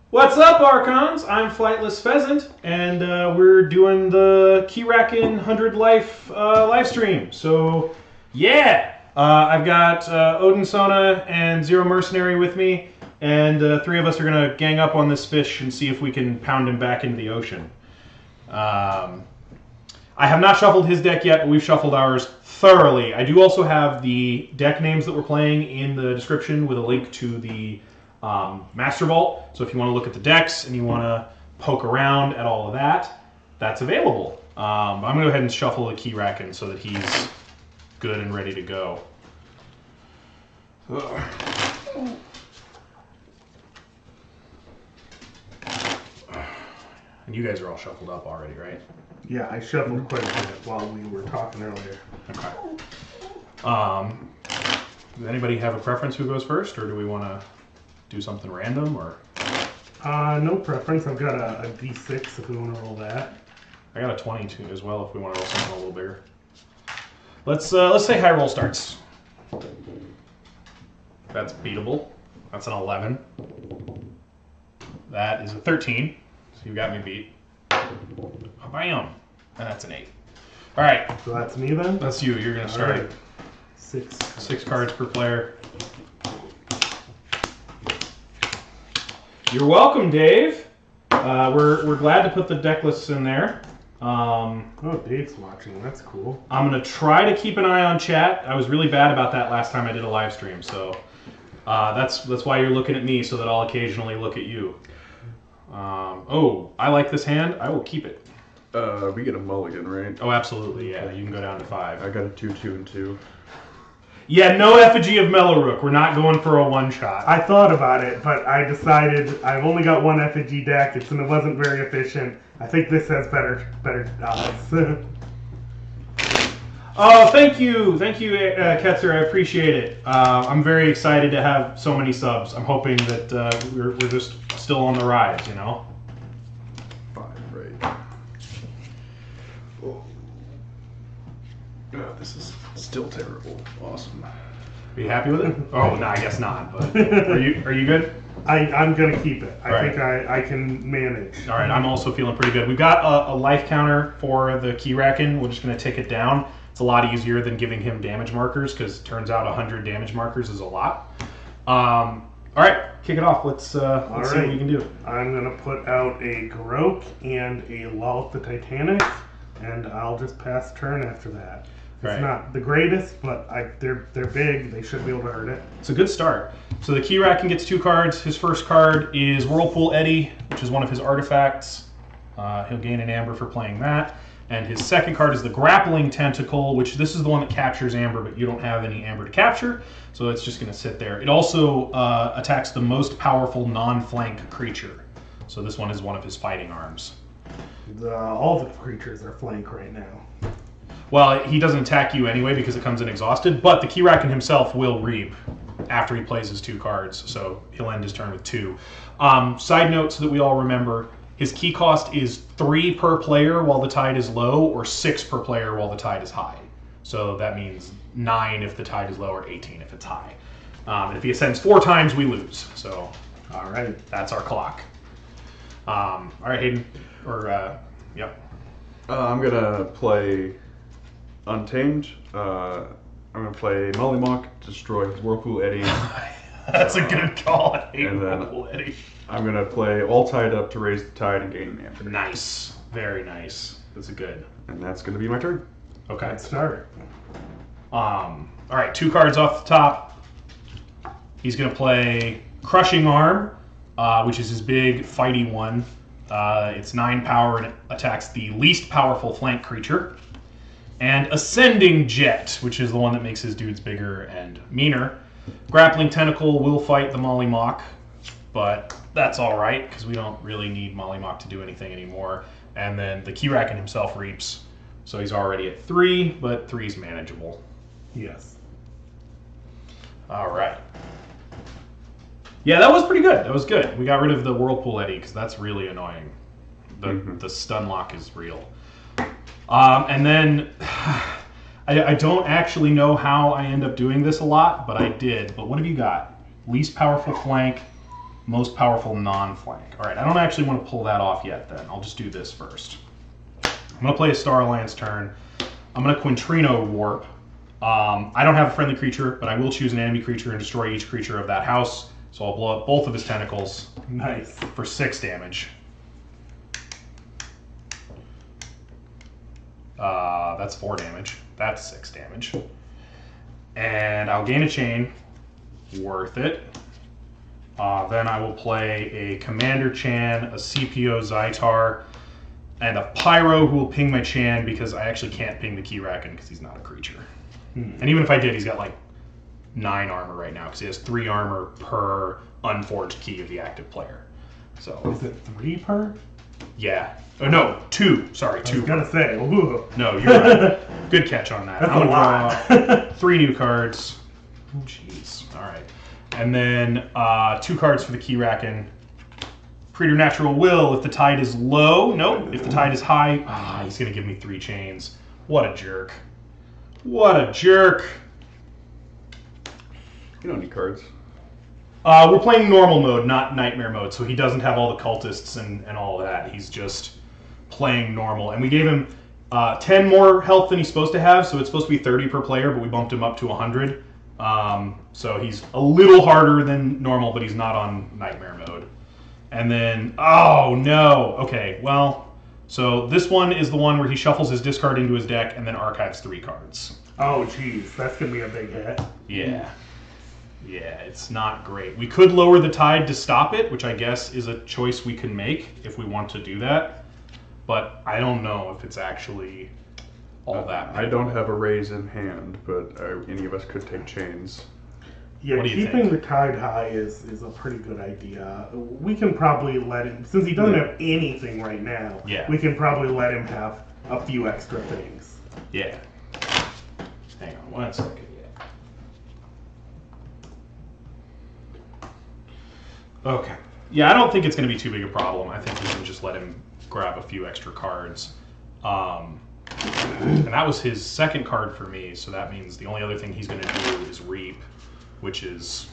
What's up, Archons? I'm Flightless Pheasant, and we're doing the Keyraken 100 Life live stream. So, yeah! I've got Odin Sona and Zero Mercenary with me, and three of us are going to gang up on this fish and see if we can pound him back into the ocean. I have not shuffled his deck yet, but we've shuffled ours thoroughly. I do also have the deck names that we're playing in the description with a link to the Master Vault. So if you want to look at the decks and you want to poke around at all of that, that's available. I'm going to go ahead and shuffle the Keyraken so that he's good and ready to go. And you guys are all shuffled up already, right? Yeah, I shuffled quite a bit while we were talking earlier. Okay. Does anybody have a preference who goes first, or do we want to do something random, or? No preference. I've got a D6 if we want to roll that. I got a 22 as well if we want to roll something a little bigger. Let's say high roll starts. That's beatable. That's an 11. That is a 13. So you got me beat. Bam! And that's an 8. All right. So that's me then? That's you. You're going to start. Right. 6 cards per player. You're welcome, Dave. We're glad to put the deck lists in there. Oh, Dave's watching. That's cool. I'm going to try to keep an eye on chat. I was really bad about that last time I did a live stream, so that's why you're looking at me, so that I'll occasionally look at you. Oh, I like this hand. I will keep it. We get a mulligan, right? Oh, absolutely. Yeah, you can go down to 5. I got a 2, 2, and 2. Yeah, no effigy of Mellowrook. We're not going for a one-shot. I thought about it, but I decided I've only got one effigy deck. It wasn't very efficient. I think this has better odds. Oh, thank you, Ketzer. I appreciate it. I'm very excited to have so many subs. I'm hoping that we're just still on the rise, you know. 5, right? Oh, this is still terrible. Awesome. Are you happy with it? Oh, no, I guess not. But are you good? I'm gonna keep it. I right. think I can manage. All right, I'm also feeling pretty good. We've got a life counter for the Keyraken. We're just going to tick it down. It's a lot easier than giving him damage markers, because it turns out 100 damage markers is a lot. All right, kick it off. Let's see what we can do. I'm gonna put out a Garok and a Lolth the Titanic, and I'll just pass turn after that. It's not the greatest, but they're big. They should be able to hurt it. It's a good start. So the Keyraken gets 2 cards. His first card is Whirlpool Eddy, which is one of his artifacts. He'll gain an amber for playing that. And his second card is the Grappling Tentacle, which this is the one that captures amber, but you don't have any amber to capture, so it's just going to sit there. It also attacks the most powerful non-flank creature. So this one is one of his fighting arms. All the creatures are flank right now. Well, he doesn't attack you anyway because it comes in exhausted, but the Keyraken himself will reap after he plays his 2 cards, so he'll end his turn with 2. Side note so that we all remember, his key cost is 3 per player while the tide is low, or 6 per player while the tide is high. So that means 9 if the tide is low, or 18 if it's high. And if he ascends 4 times, we lose. So, all right, that's our clock. All right, Hayden, yep. I'm gonna play Untamed. I'm gonna play Mollymock, destroy his Whirlpool Eddy. That's a good call. I hate and then Whirlpool Eddy. I'm gonna play All Tied Up to raise the tide and gain an amber. Nice, very nice. That's a good. And that's gonna be my turn. Okay. Let's start. All right, 2 cards off the top. He's gonna play Crushing Arm, which is his big fighty one. It's 9 power and it attacks the least powerful flank creature. And Ascending Jet, which is the one that makes his dudes bigger and meaner. Grappling Tentacle will fight the Mollymock, but that's all right because we don't really need Mollymock to do anything anymore. And then the Keyraken himself reaps, so he's already at 3, but 3 is manageable. Yes. All right. Yeah, that was pretty good. That was good. We got rid of the Whirlpool Eddy because that's really annoying. The stun lock is real. And then I don't actually know how I end up doing this a lot, but I did. But what have you got? Least powerful flank, Most powerful non-flank. All right, I don't actually want to pull that off yet then. I'll just do this first. I'm going to play a Star Alliance turn. I'm going to Quintrino Warp. I don't have a friendly creature, but I will choose an enemy creature and destroy each creature of that house. So I'll blow up both of his tentacles. Nice. For 6 damage. That's 4 damage. That's 6 damage. And I'll gain a chain. Worth it. Then I will play a Commander Chan, a CPO Zytar, and a Pyro who will ping my Chan because I actually can't ping the Keyraken because he's not a creature. And even if I did, he's got like 9 armor right now because he has 3 armor per unforged key of the active player. So is it 3 per? Yeah. Oh no, 2. Sorry, 2. I was gonna say. Ooh. No, you're right. Good catch on that. That's I'm a gonna lot. draw 3 new cards. Jeez. All right. And then 2 cards for the Keyraken. Preternatural Will. If the tide is low, nope. If the tide is high, he's gonna give me 3 chains. What a jerk. What a jerk. You don't need cards. We're playing normal mode, not nightmare mode, so he doesn't have all the cultists and all of that. He's just playing normal. And we gave him 10 more health than he's supposed to have, so it's supposed to be 30 per player, but we bumped him up to 100. So he's a little harder than normal, but he's not on nightmare mode. And then, oh no, okay, well, so this one is the one where he shuffles his discard into his deck and then archives 3 cards. Oh, geez, that's gonna be a big hit. Yeah. Yeah, it's not great. We could lower the tide to stop it, which I guess is a choice we can make if we want to do that. But I don't know if it's actually all that. I don't have a raise in hand, but any of us could take chains. Yeah, What do you keeping think? the tide high is a pretty good idea. We can probably let him, since he doesn't have anything right now, Yeah. we can probably let him have a few extra things. Yeah. Hang on 1 second. Okay. Yeah, I don't think it's going to be too big a problem. I think we can just let him grab a few extra cards. And that was his second card for me, so that means the only other thing he's going to do is Reap, which is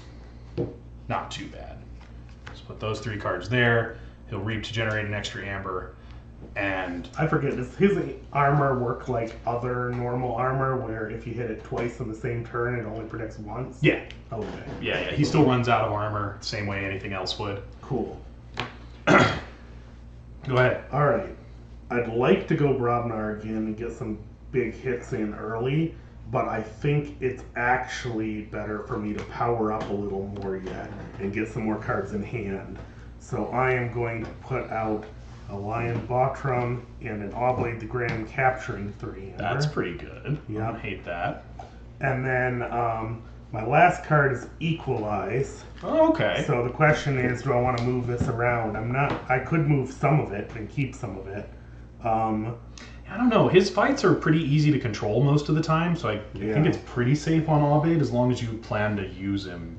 not too bad. Let's put those 3 cards there. He'll Reap to generate an extra amber. And I forget, does his armor work like other normal armor, where if you hit it twice in the same turn, it only protects once? yeah, Okay. yeah, he still runs out of armor the same way anything else would. Cool. Go ahead. All right. I'd like to go Brobnar again and get some big hits in early, but I think it's actually better for me to power up a little more yet and get some more cards in hand. So I am going to put out a Lion Botrom and an Oblate the Grand capturing 3 amber. That's pretty good. Yeah. I don't hate that. And then my last card is Equalize. Oh, okay. So the question is, do I want to move this around? I could move some of it and keep some of it. I don't know. His fights are pretty easy to control most of the time, so I think it's pretty safe on Obade as long as you plan to use him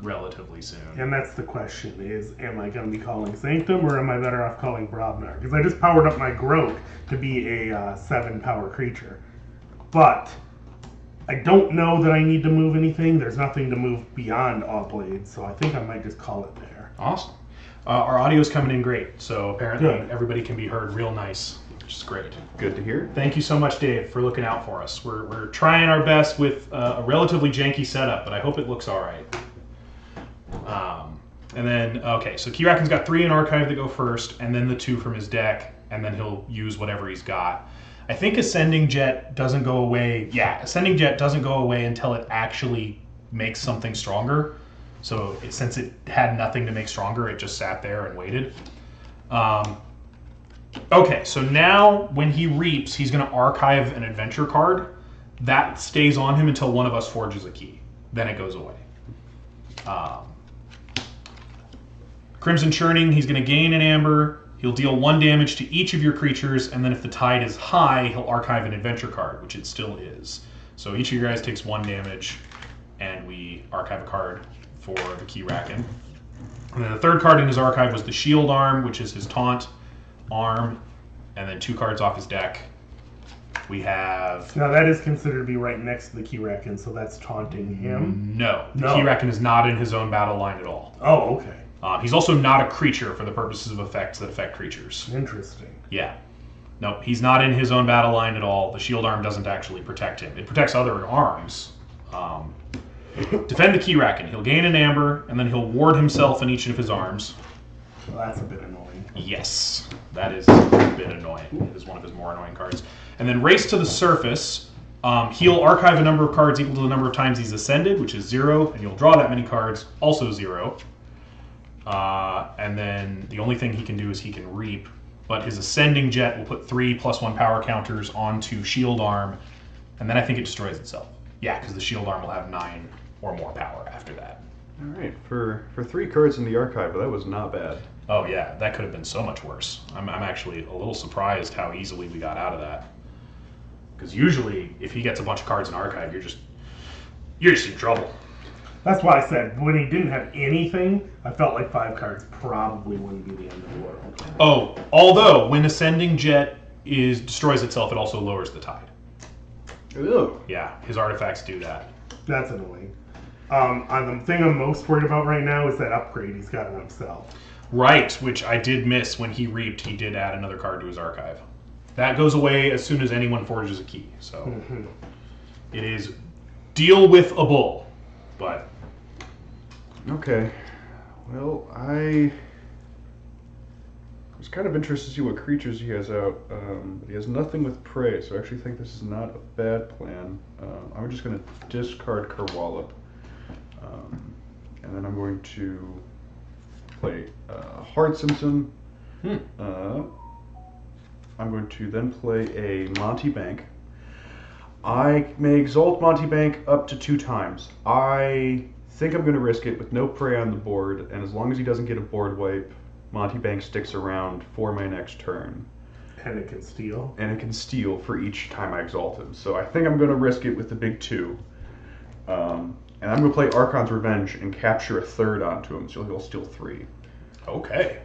relatively soon. And that's the question is, am I going to be calling Sanctum or am I better off calling Brobnar? Because I just powered up my Grok to be a 7 power creature. But I don't know that I need to move anything. There's nothing to move beyond Oblade, so I think I might just call it there. Awesome. Our audio's coming in great, so apparently Good. everybody can be heard real nice, which is great. Good to hear. Thank you so much, Dave, for looking out for us. We're trying our best with a relatively janky setup, but I hope it looks all right. And then, okay, so Keyraken's got 3 in archive that go first, and then the 2 from his deck, and then he'll use whatever he's got. I think Ascending Jet doesn't go away. Yeah, Ascending Jet doesn't go away until it actually makes something stronger. So since it had nothing to make stronger, it just sat there and waited. Okay, so now when he reaps, he's going to archive an adventure card. That stays on him until one of us forges a key. Then it goes away. Crimson Churning, he's going to gain an amber. He'll deal 1 damage to each of your creatures, and then if the tide is high, he'll archive an adventure card, which it still is. So each of you guys takes 1 damage, and we archive a card for the Keyraken. And then the 3rd card in his archive was the Shield Arm, which is his taunt arm, and then 2 cards off his deck. We have... Now that is considered to be right next to the Keyraken, so that's taunting him. No, the No. Keyraken is not in his own battle line at all. Oh, okay. He's also not a creature for the purposes of effects that affect creatures. Interesting. Yeah. Nope, he's not in his own battle line at all. The shield arm doesn't actually protect him. It protects other arms. Defend the Keyraken. He'll gain an amber, and then he'll ward himself in each of his arms. Well, that's a bit annoying. Yes, that is a bit annoying. It is one of his more annoying cards. And then race to the surface. He'll archive a number of cards equal to the number of times he's ascended, which is 0, and you'll draw that many cards, also 0. And then the only thing he can do is he can reap, but his ascending jet will put 3 +1 power counters onto shield arm, and then I think it destroys itself. Yeah, because the shield arm will have 9 or more power after that. All right, for 3 cards in the archive, that was not bad. Oh yeah, that could have been so much worse. I'm actually a little surprised how easily we got out of that. Because usually, if he gets a bunch of cards in archive, you're just in trouble. That's why I said when he didn't have anything, I felt like 5 cards probably wouldn't be the end of the world. Oh, although when ascending jet destroys itself, it also lowers the tide. Ew. Yeah, his artifacts do that. That's annoying. The thing I'm most worried about right now is that upgrade he's got on himself. Right, which I did miss when he reaped. He did add another card to his archive. That goes away as soon as anyone forges a key. So it is deal with a bull, but Okay. Well, I was kind of interested to see what creatures he has out. But he has nothing with prey, so I actually think this is not a bad plan. I'm just going to discard Kerwallop. And then I'm going to play Hard Simpson. I'm going to then play a Monty Bank. I may exalt Monty Bank up to 2 times. I think I'm going to risk it with no prey on the board, and as long as he doesn't get a board wipe, Monty Bank sticks around for my next turn. And it can steal. And it can steal for each time I exalt him. So I think I'm going to risk it with the big 2. And I'm going to play Archon's Revenge and capture a 3rd onto him, so he'll steal 3. okay.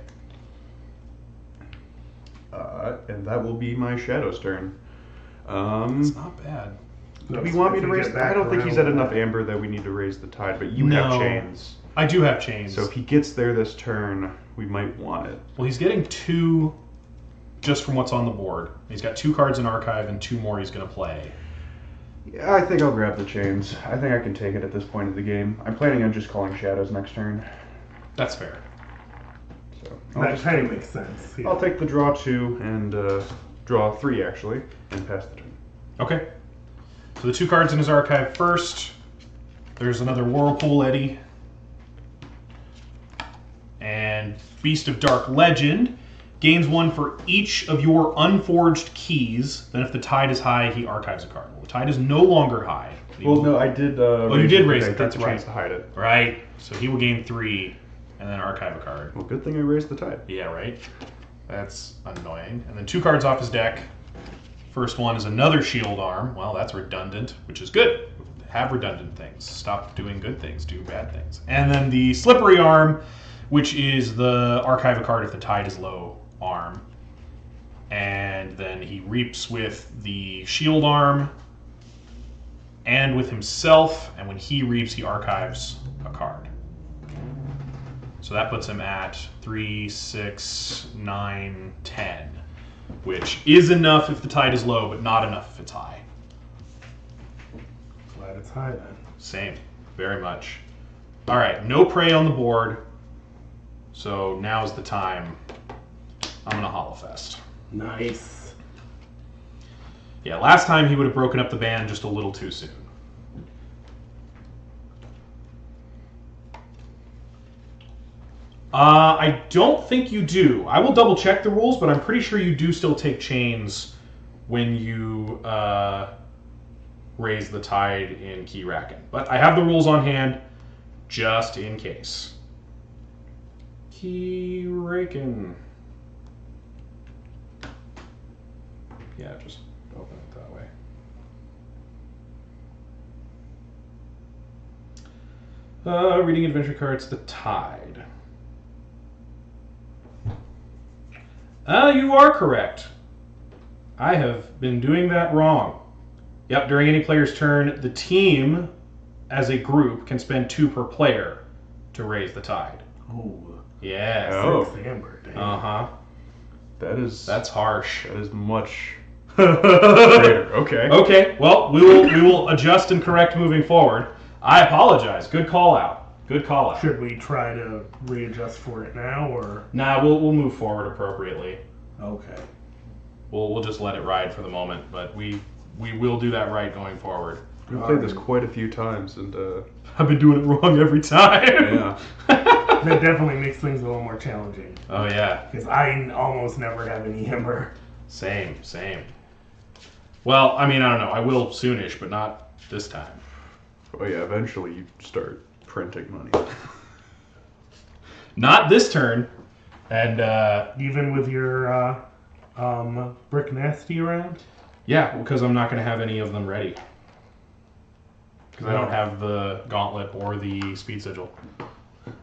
And that will be my Shadow's turn. It's not bad. Do we want me to raise? I don't think he's at enough amber that we need to raise the tide, but you have chains. I do have chains. So if he gets there this turn, we might want it. Well, he's getting 2 just from what's on the board. He's got 2 cards in archive and 2 more he's going to play. Yeah, I think I'll grab the chains. I think I can take it at this point of the game. I'm planning on just calling Shadows next turn. That's fair. So That kind of makes sense. Yeah. I'll take the draw 2 and draw 3 actually, and pass the turn. Okay. So the 2 cards in his archive first. There's another Whirlpool Eddy. And Beast of Dark Legend. Gains 1 for each of your unforged keys. Then if the tide is high, he archives a card. Well, the tide is no longer high. Well, no, I did. You did raise it. That's right. right. To hide it. Right. So he will gain 3 and then archive a card. Well, good thing I raised the tide. Yeah, right. That's annoying. And then 2 cards off his deck. First one is another shield arm. Well, that's redundant, which is good. Have redundant things. Stop doing good things. Do bad things. And then the slippery arm, which is the archive a card if the tide is low arm. And then he reaps with the shield arm and with himself. And when he reaps, he archives a card. So that puts him at 3, 6, 9, 10. Which is enough if the tide is low, but not enough if it's high. Glad it's high then. Same. Very much. All right, no prey on the board. So now's the time. I'm going to Hollowfest. Nice. Yeah, last time he would have broken up the band just a little too soon. I don't think you do. I will double check the rules, but I'm pretty sure you do still take chains when you raise the tide in Keyraken. But I have the rules on hand just in case. Keyraken. Yeah, just open it that way. Reading adventure cards, the tide. You are correct. I have been doing that wrong. Yep, during any player's turn, the team as a group can spend 2 per player to raise the tide. Oh. Yes. Oh. 6 amber. Dang. Uh-huh. That's harsh. That is much greater. Okay. Okay, well, we will adjust and correct moving forward. I apologize. Good call out. Good call out. Should we try to readjust for it now, or? Nah, we'll move forward appropriately. Okay. We'll just let it ride for the moment, but we will do that right going forward. We've played this quite a few times, and I've been doing it wrong every time. yeah. That definitely makes things a little more challenging. Oh yeah. Because I almost never have any amber. Same. Well, I mean, I don't know. I will soonish, but not this time. Oh yeah. Eventually, you start printing money. Not this turn. And Even with your brick nasty around? yeah, because I'm not going to have any of them ready. Because I don't have the gauntlet or the speed sigil.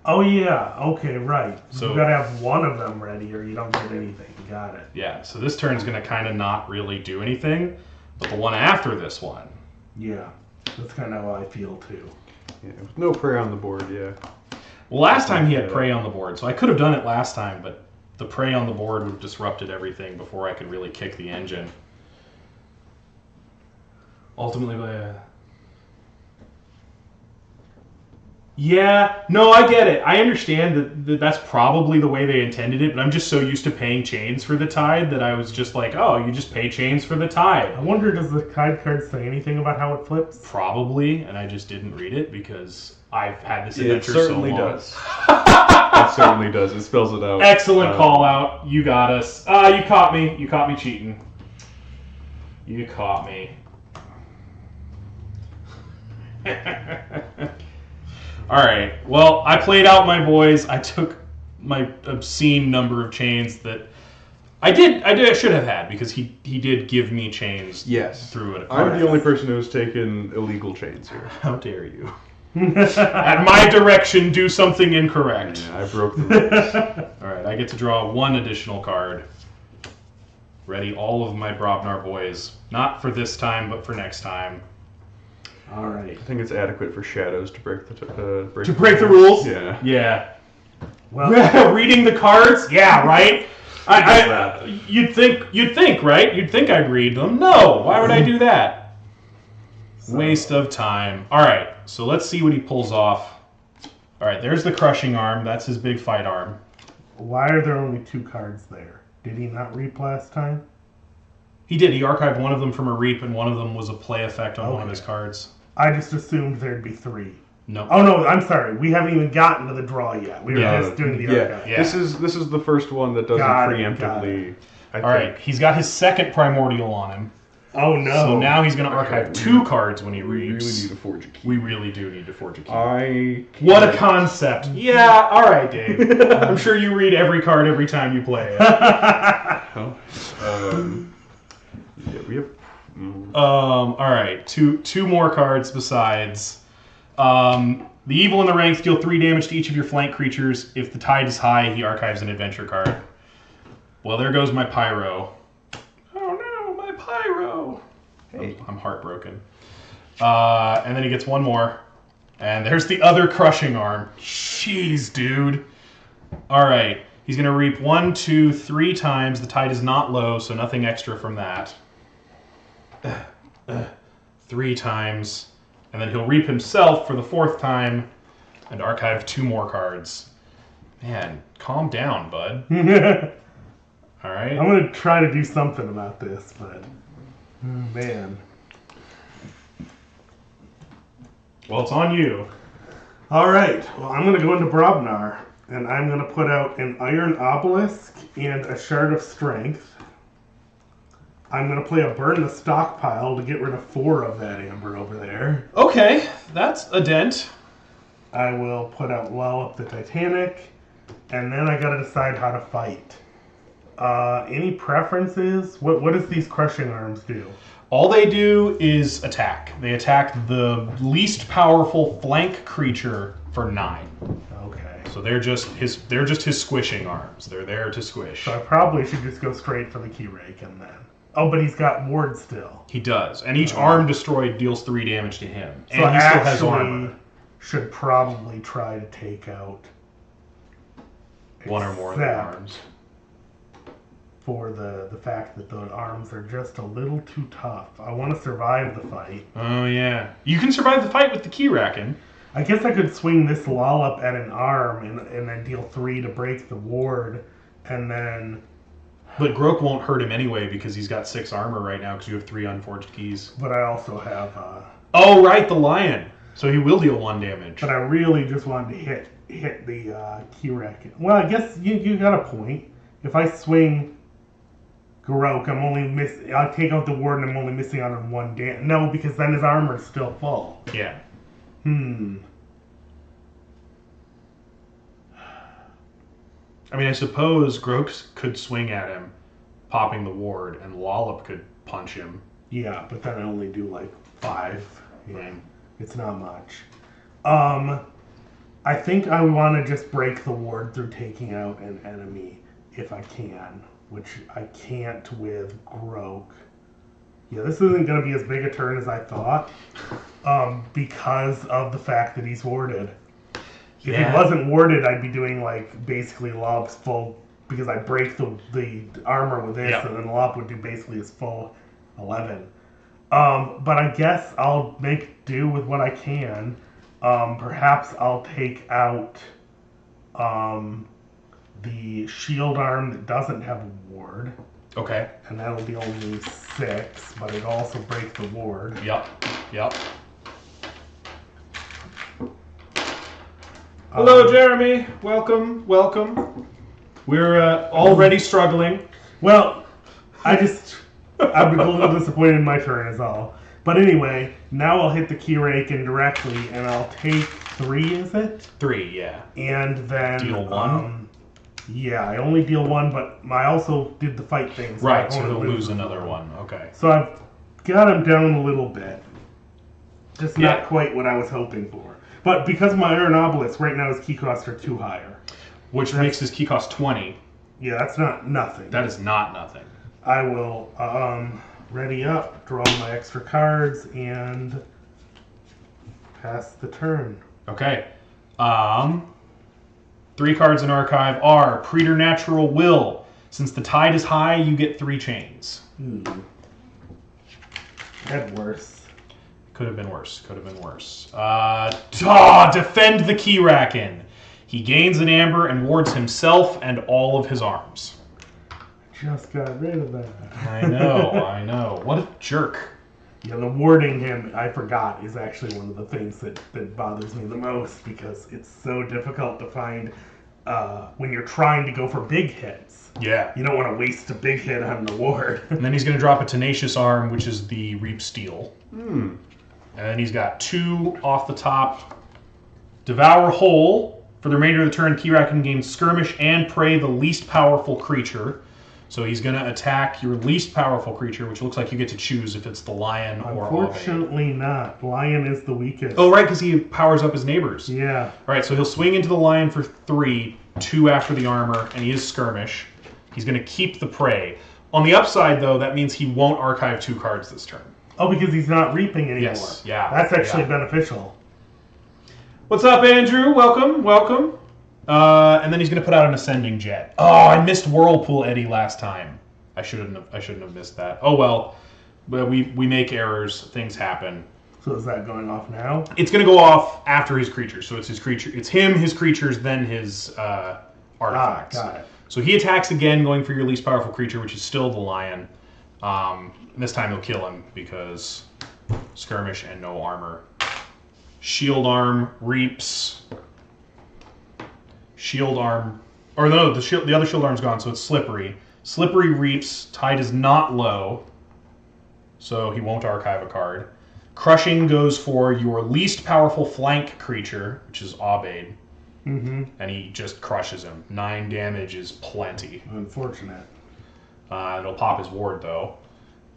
Oh yeah, okay, right. So- You gotta have one of them ready or you don't get anything. Got it. Yeah, so this turn's going to kind of not really do anything, but the one after this one. Yeah, that's kind of how I feel too. Yeah. With no prey on the board. Yeah. Well, last time he had prey on the board, so I could have done it last time, but the prey on the board would have disrupted everything before I could really kick the engine. Ultimately, yeah, no, I get it. I understand that that's probably the way they intended it, but I'm just so used to paying chains for the tide that I was just like, oh, you just pay chains for the tide. I wonder, does the tide card say anything about how it flips? Probably, and I just didn't read it because I've had this It adventure certainly so long. does. It certainly does. It spells it out. Excellent call out. You got us. You caught me. You caught me cheating. You caught me. All right. Well, I played out my boys. I took my obscene number of chains that I should have had because he did give me chains. Yes. Through it. I'm the only person who's taken illegal chains here. How dare you? At my direction, do something incorrect. Yeah, I broke the rules. All right, I get to draw one additional card. Ready all of my Brobnar boys. Not for this time, but for next time. All right. I think it's adequate for shadows to break the Break the rules? Yeah. Yeah. Well, Reading the cards? Yeah, right? You'd think, right? You'd think I'd read them. No, why would I do that? Waste of time. All right, so let's see what he pulls off. All right, there's the crushing arm. That's his big fight arm. why are there only 2 cards there? Did he not reap last time? He did. He archived one of them from a reap, and one of them was a play effect on one of Okay. his cards. I just assumed there'd be 3. No. Oh no, I'm sorry. We haven't even gotten to the draw yet. We were Yeah, just doing the Yeah. archive. Yeah. This is the first one that doesn't Got it, preemptively. I All right, he's got his second primordial on him. Oh no. So now he's going to archive 2 cards when he We really reaps. need to forge a key. We really do need to forge a key. I What a concept. Yeah, all right, Dave. I'm sure you read every card every time you play it. Yeah, we have. All right, two more cards besides. The Evil and the Ranks deal 3 damage to each of your flank creatures. If the tide is high, he archives an adventure card. Well, there goes my Pyro. Oh no, my Pyro. Hey. I'm heartbroken. And then he gets one more. And there's the other crushing arm. Jeez, dude. All right, he's going to reap 1, 2, 3 times. The tide is not low, so nothing extra from that. 3 times. And then he'll reap himself for the 4th time and archive 2 more cards. Man, calm down, bud. All right. I'm gonna try to do something about this, but man. Well, it's on you. All right. Well, I'm gonna go into Brobnar, and I'm gonna put out an Iron Obelisk and a Shard of Strength. I'm gonna play a Burn the Stockpile to get rid of 4 of that amber over there. Okay, that's a dent. I will put out Lull Up the Titanic, and then I gotta decide how to fight. Any preferences? What does these crushing arms do? All they do is attack. They attack the least powerful flank creature for 9. Okay. So they're just his squishing arms. They're there to squish. So I probably should just go straight for the Keyraken then. Oh, but he's got ward still. He does, and each arm destroyed deals 3 damage to him, So and he still has actually armor. should probably try to take out one or more of the Except arms. For the fact that the arms are just a little too tough. I want to survive the fight. Oh, yeah. You can survive the fight with the Keyraken. I guess I could swing this Lollop at an arm and then deal 3 to break the ward, and then... But Grok won't hurt him anyway because he's got 6 armor right now because you have 3 unforged keys. But I also have... Oh, right, the lion. So he will deal 1 damage. But I really just wanted to hit the Keyraken. Well, I guess you got a point. If I swing Grok, I take out the ward and I'm only missing out on 1 damage. No, because then his armor's still full. Yeah. I mean, I suppose Grok could swing at him, popping the ward, and Lollop could punch him. Yeah, but then I only do like 5. Right. It's not much. I think I want to just break the ward through taking out an enemy if I can, which I can't with Grok. Yeah, this isn't going to be as big a turn as I thought, because of the fact that he's warded. If he wasn't warded, I'd be doing like basically Lob's full, because I break the armor with this, and then Lob would do basically his full 11. But I guess I'll make do with what I can. Perhaps I'll take out the shield arm that doesn't have a ward. Okay. And that'll be only 6, but it'll also break the ward. Yep. Hello, Jeremy. Welcome. We're already struggling. Well, I'm a little disappointed in my turn is all. But anyway, now I'll hit the Keyraken directly, and I'll take 3, is it? 3, yeah. And then... Deal 1? Yeah, I only deal 1, but I also did the fight thing. Right, so he'll lose another one. Okay. So I've got him down a little bit. Just not quite what I was hoping for. But because my Iron Obelisk, right now his key costs are 2 higher. Which makes his key cost 20. Yeah, that's not nothing. That is not nothing. I will ready up, draw my extra cards, and pass the turn. Okay. 3 cards in archive are Preternatural Will. Since the tide is high, you get 3 chains. Had worse. Could have been worse. Defend the Keyraken. He gains an amber and wards himself and all of his arms. Just got rid of that. I know. What a jerk. Yeah, the warding him, I forgot, is actually one of the things that bothers me the most, because it's so difficult to find when you're trying to go for big hits. Yeah. You don't want to waste a big hit on the ward. And then he's going to drop a Tenacious Arm, which is the Reap Steel. And then he's got 2 off the top. Devour Whole. For the remainder of the turn, Keyraken gains Skirmish and Prey, the least powerful creature. So he's going to attack your least powerful creature, which looks like you get to choose if it's the lion or Unfortunately not. Lion is the weakest. Oh, right, because he powers up his neighbors. Yeah. All right, so he'll swing into the lion for 3, 2 after the armor, and he is Skirmish. He's going to keep the Prey. On the upside, though, that means he won't archive 2 cards this turn. Oh, because he's not reaping anymore. Yes, yeah. That's actually beneficial. What's up, Andrew? Welcome. And then he's going to put out an Ascending Jet. Oh, I missed Whirlpool Eddy last time. I shouldn't have missed that. Oh well, but we make errors. Things happen. So is that going off now? It's going to go off after his creatures. So it's his creature. It's him, his creatures, then his artifacts. Got it. So he attacks again, going for your least powerful creature, which is still the lion. This time he'll kill him because Skirmish and no armor. Shield Arm reaps. Shield Arm, or no, the other Shield Arm's gone, so it's Slippery. Slippery reaps. Tide is not low, so he won't archive a card. Crushing goes for your least powerful flank creature, which is Aubade. And he just crushes him. 9 damage is plenty. Unfortunate. It'll pop his ward, though.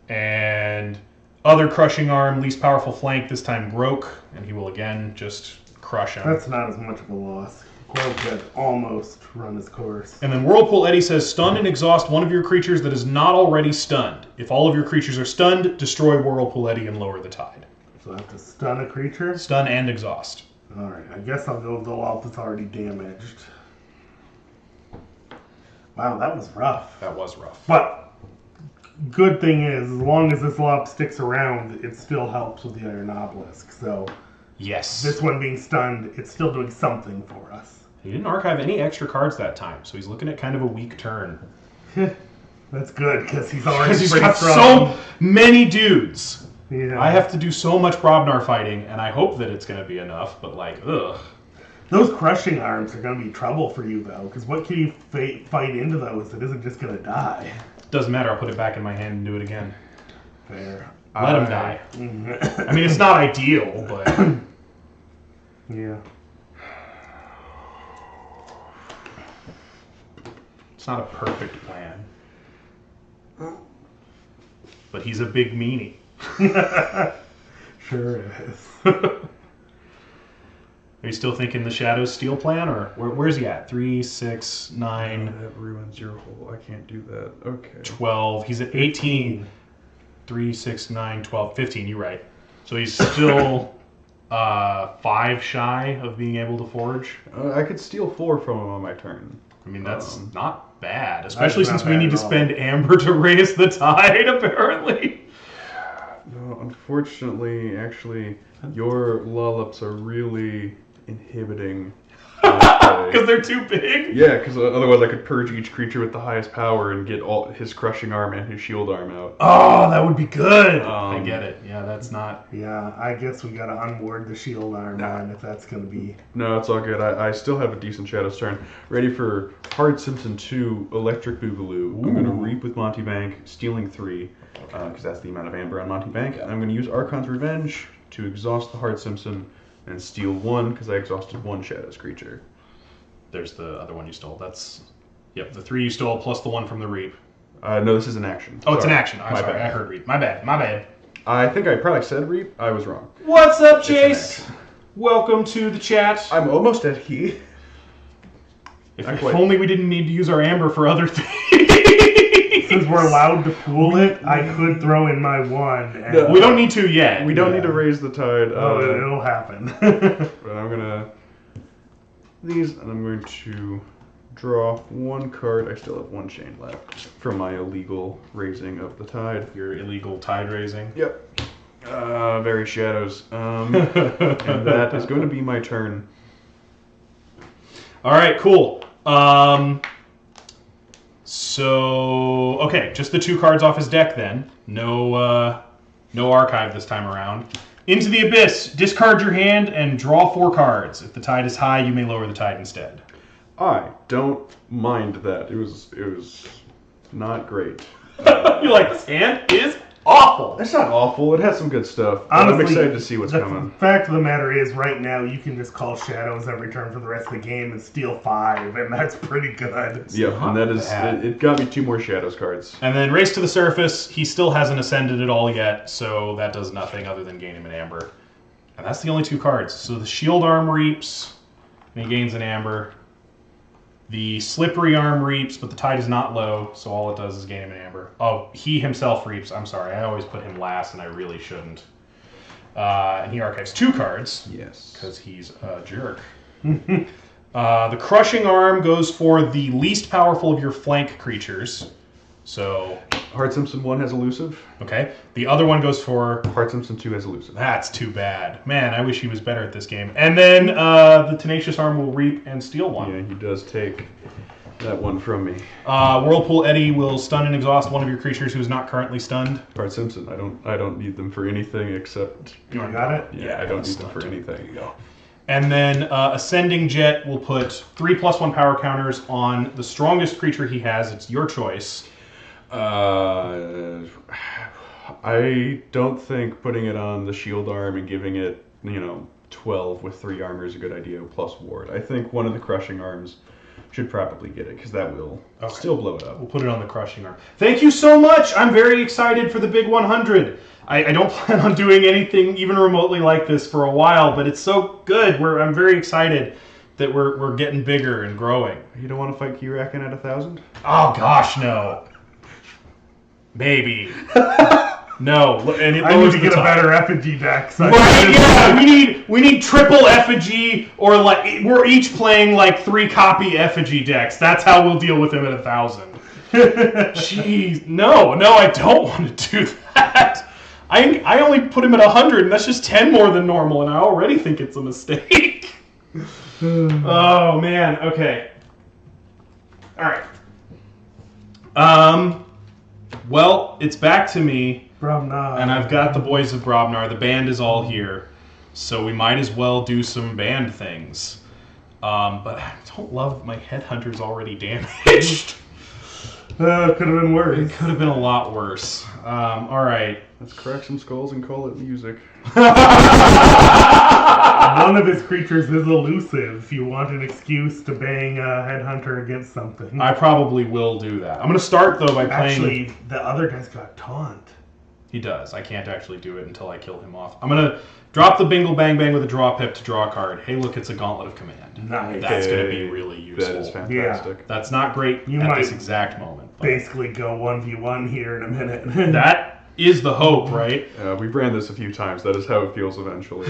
And other Crushing Arm, least powerful flank, this time Grok, and he will again just crush him. That's not as much of a loss. Grok had almost run his course. And then Whirlpool Eddy says, stun and exhaust one of your creatures that is not already stunned. If all of your creatures are stunned, destroy Whirlpool Eddy and lower the tide. So I have to stun a creature? Stun and exhaust. Alright, I guess I'll go with the lob that's already damaged. Wow, that was rough. That was rough. But good thing is, as long as this lob sticks around, it still helps with the Iron Obelisk. So Yes. this one being stunned, it's still doing something for us. He didn't archive any extra cards that time, so he's looking at kind of a weak turn. That's good, because he's already Because he's pretty got strong. so many dudes. Yeah. I have to do so much Brobnar fighting, and I hope that it's going to be enough, but like, ugh. Those crushing arms are going to be trouble for you, though, because what can you fight into those that isn't just going to die? Doesn't matter, I'll put it back in my hand and do it again. Fair. Let him die. I mean, it's not ideal, but... Yeah. It's not a perfect plan. But he's a big meanie. Sure is. Are you still thinking the Shadows Steel plan, or where's he at? 3, 6, 9... That ruins your whole... I can't do that. Okay. 12. He's at 18. 3, 6, 9, 12, 15. You're right. So he's still 5 shy of being able to forge. I could steal 4 from him on my turn. I mean, that's not bad, especially not since we bad need to at all. spend Amber to raise the tide, apparently. No, unfortunately, actually, your lollips are really inhibiting. Because they're too big? Yeah, because otherwise I could purge each creature with the highest power and get all his crushing arm and his shield arm out. Oh, that would be good. I get it. Yeah, that's not... Yeah, I guess we got to unward the shield arm on if that's going to be... No, it's all good. I still have a decent Shadow's turn. Ready for Hard Simpson 2, Electric Boogaloo. I'm going to Reap with Monty Bank, stealing 3, because that's the amount of Amber on Monty Bank. I'm going to use Archon's Revenge to exhaust the Hard Simpson and steal 1, because I exhausted 1 Shadow's creature. There's the other one you stole. That's... Yep, the 3 you stole plus the 1 from the Reap. No, this is an action. Oh, it's an Sorry. action. I'm My sorry, bad. I heard Reap. My bad. I think I probably said Reap. I was wrong. What's up, It's an Jace? action. Welcome to the chat. I'm almost at key. If only we didn't need to use our Amber for other things. Since we're allowed to pool it, I could throw in my 1. And No. We don't need to yet. We don't need to raise the tide. it'll happen. But I'm gonna these, and I'm going to draw 1 card. I still have 1 chain left from my illegal raising of the tide. Your illegal tide raising. Yep. Very Shadows. And that is going to be my turn. All right, cool. So okay, just the 2 cards off his deck then. No archive this time around. Into the Abyss. Discard your hand and draw 4 cards. If the tide is high, you may lower the tide instead. I don't mind that. It was not great. You're like, this hand is awful. It's not awful. It has some good stuff. Honestly, I'm excited to see what's the coming. fact of the matter is, right now, you can just call Shadows every turn for the rest of the game and steal 5, and that's pretty good. Yep, and that is bad. it got me 2 more Shadows cards. And then Race to the Surface. He still hasn't ascended at all yet, so that does nothing other than gain him an Amber. And that's the only 2 cards. So the Shield Arm reaps, and he gains an Amber. The Slippery Arm reaps, but the tide is not low, so all it does is gain him an Amber. Oh, he himself reaps. I'm sorry, I always put him last, and I really shouldn't. And he archives 2 cards. Yes. Because he's a jerk. The Crushing Arm goes for the least powerful of your flank creatures. So, Hard Simpson 1 has elusive. okay. The other one goes for... Hard Simpson 2 has elusive. That's too bad. Man, I wish he was better at this game. And then the Tenacious Arm will reap and steal 1. Yeah, he does take that one from me. Whirlpool Eddy will stun and exhaust one of your creatures who is not currently stunned. Hard Simpson, I don't need them for anything except... You got it? Yeah, I don't need them for stunned. anything. There you go. And then Ascending Jet will put 3+1 power counters on the strongest creature he has. It's your choice. I don't think putting it on the shield arm and giving it, 12 with 3 armor is a good idea, plus ward. I think one of the crushing arms should probably get it, because that will still blow it up. We'll put it on the Crushing Arm. Thank you so much! I'm very excited for the big 100. I don't plan on doing anything even remotely like this for a while, but it's so good. I'm very excited that we're getting bigger and growing. You don't want to fight Keyraken at 1,000? Oh gosh, no. Maybe. No, and it I need lowers to the get a top. better effigy deck. So Right, yeah, we need triple effigy, or like we're each playing like 3 copy effigy decks. That's how we'll deal with him at 1,000. Jeez, no, I don't want to do that. I only put him at 100, and that's just 10 more than normal, and I already think it's a mistake. Oh man, okay. All right. Well, it's back to me. Brobnar. And I've got the boys of Brobnar. The band is all here, so we might as well do some band things. But I don't love my headhunter's already damaged. Could have been worse. It could have been a lot worse. All right. Let's crack some skulls and call it music. One of his creatures is elusive. If you want an excuse to bang a headhunter against something. I probably will do that. I'm going to start, though, by playing... Actually, the other guy's got taunt. He does. I can't actually do it until I kill him off. I'm going to drop the Bingle Bang Bang with a draw pip to draw a card. Hey, look, it's a Gauntlet of Command. Nice. That's going to be really useful. That is fantastic. That's not great You at might this exact moment. But Basically go 1v1 here in a minute. that is the hope, right? We've ran this a few times. That is how it feels eventually.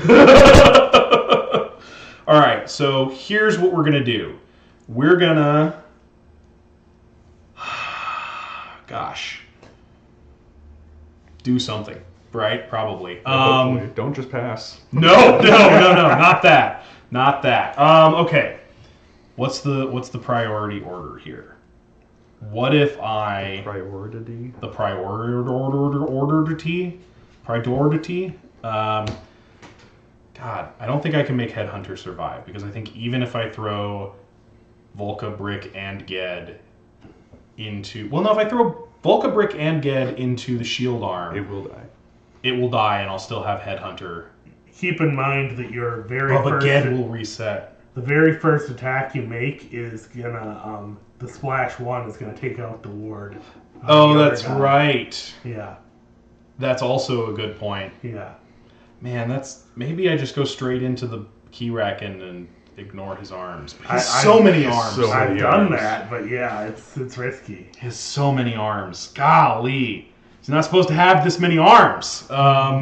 All right, so here's what we're going to do. We're going to... Gosh. Do something, right? Probably. Hopefully. Don't just pass. No, not that. Not that. Okay. What's the priority order here? What if I... Priority? The priority? God, I don't think I can make Headhunter survive, because I think even if I throw Volca, Brick, and Ged into... Well, no, if I throw Volca, Brick, and Ged into the Shield Arm... It will die. It will die, and I'll still have Headhunter. Keep in mind that your very But first... Ged will reset. The very first attack you make is gonna... the splash 1 is gonna take out the ward. Oh, the other that's guy. right. Yeah. That's also a good point. Yeah. Man, that's... Maybe I just go straight into the Keyraken and ignore his arms. But he has I- so I- many arms. so I've many done arms. that, but yeah, it's risky. He has so many arms. Golly. He's not supposed to have this many arms. All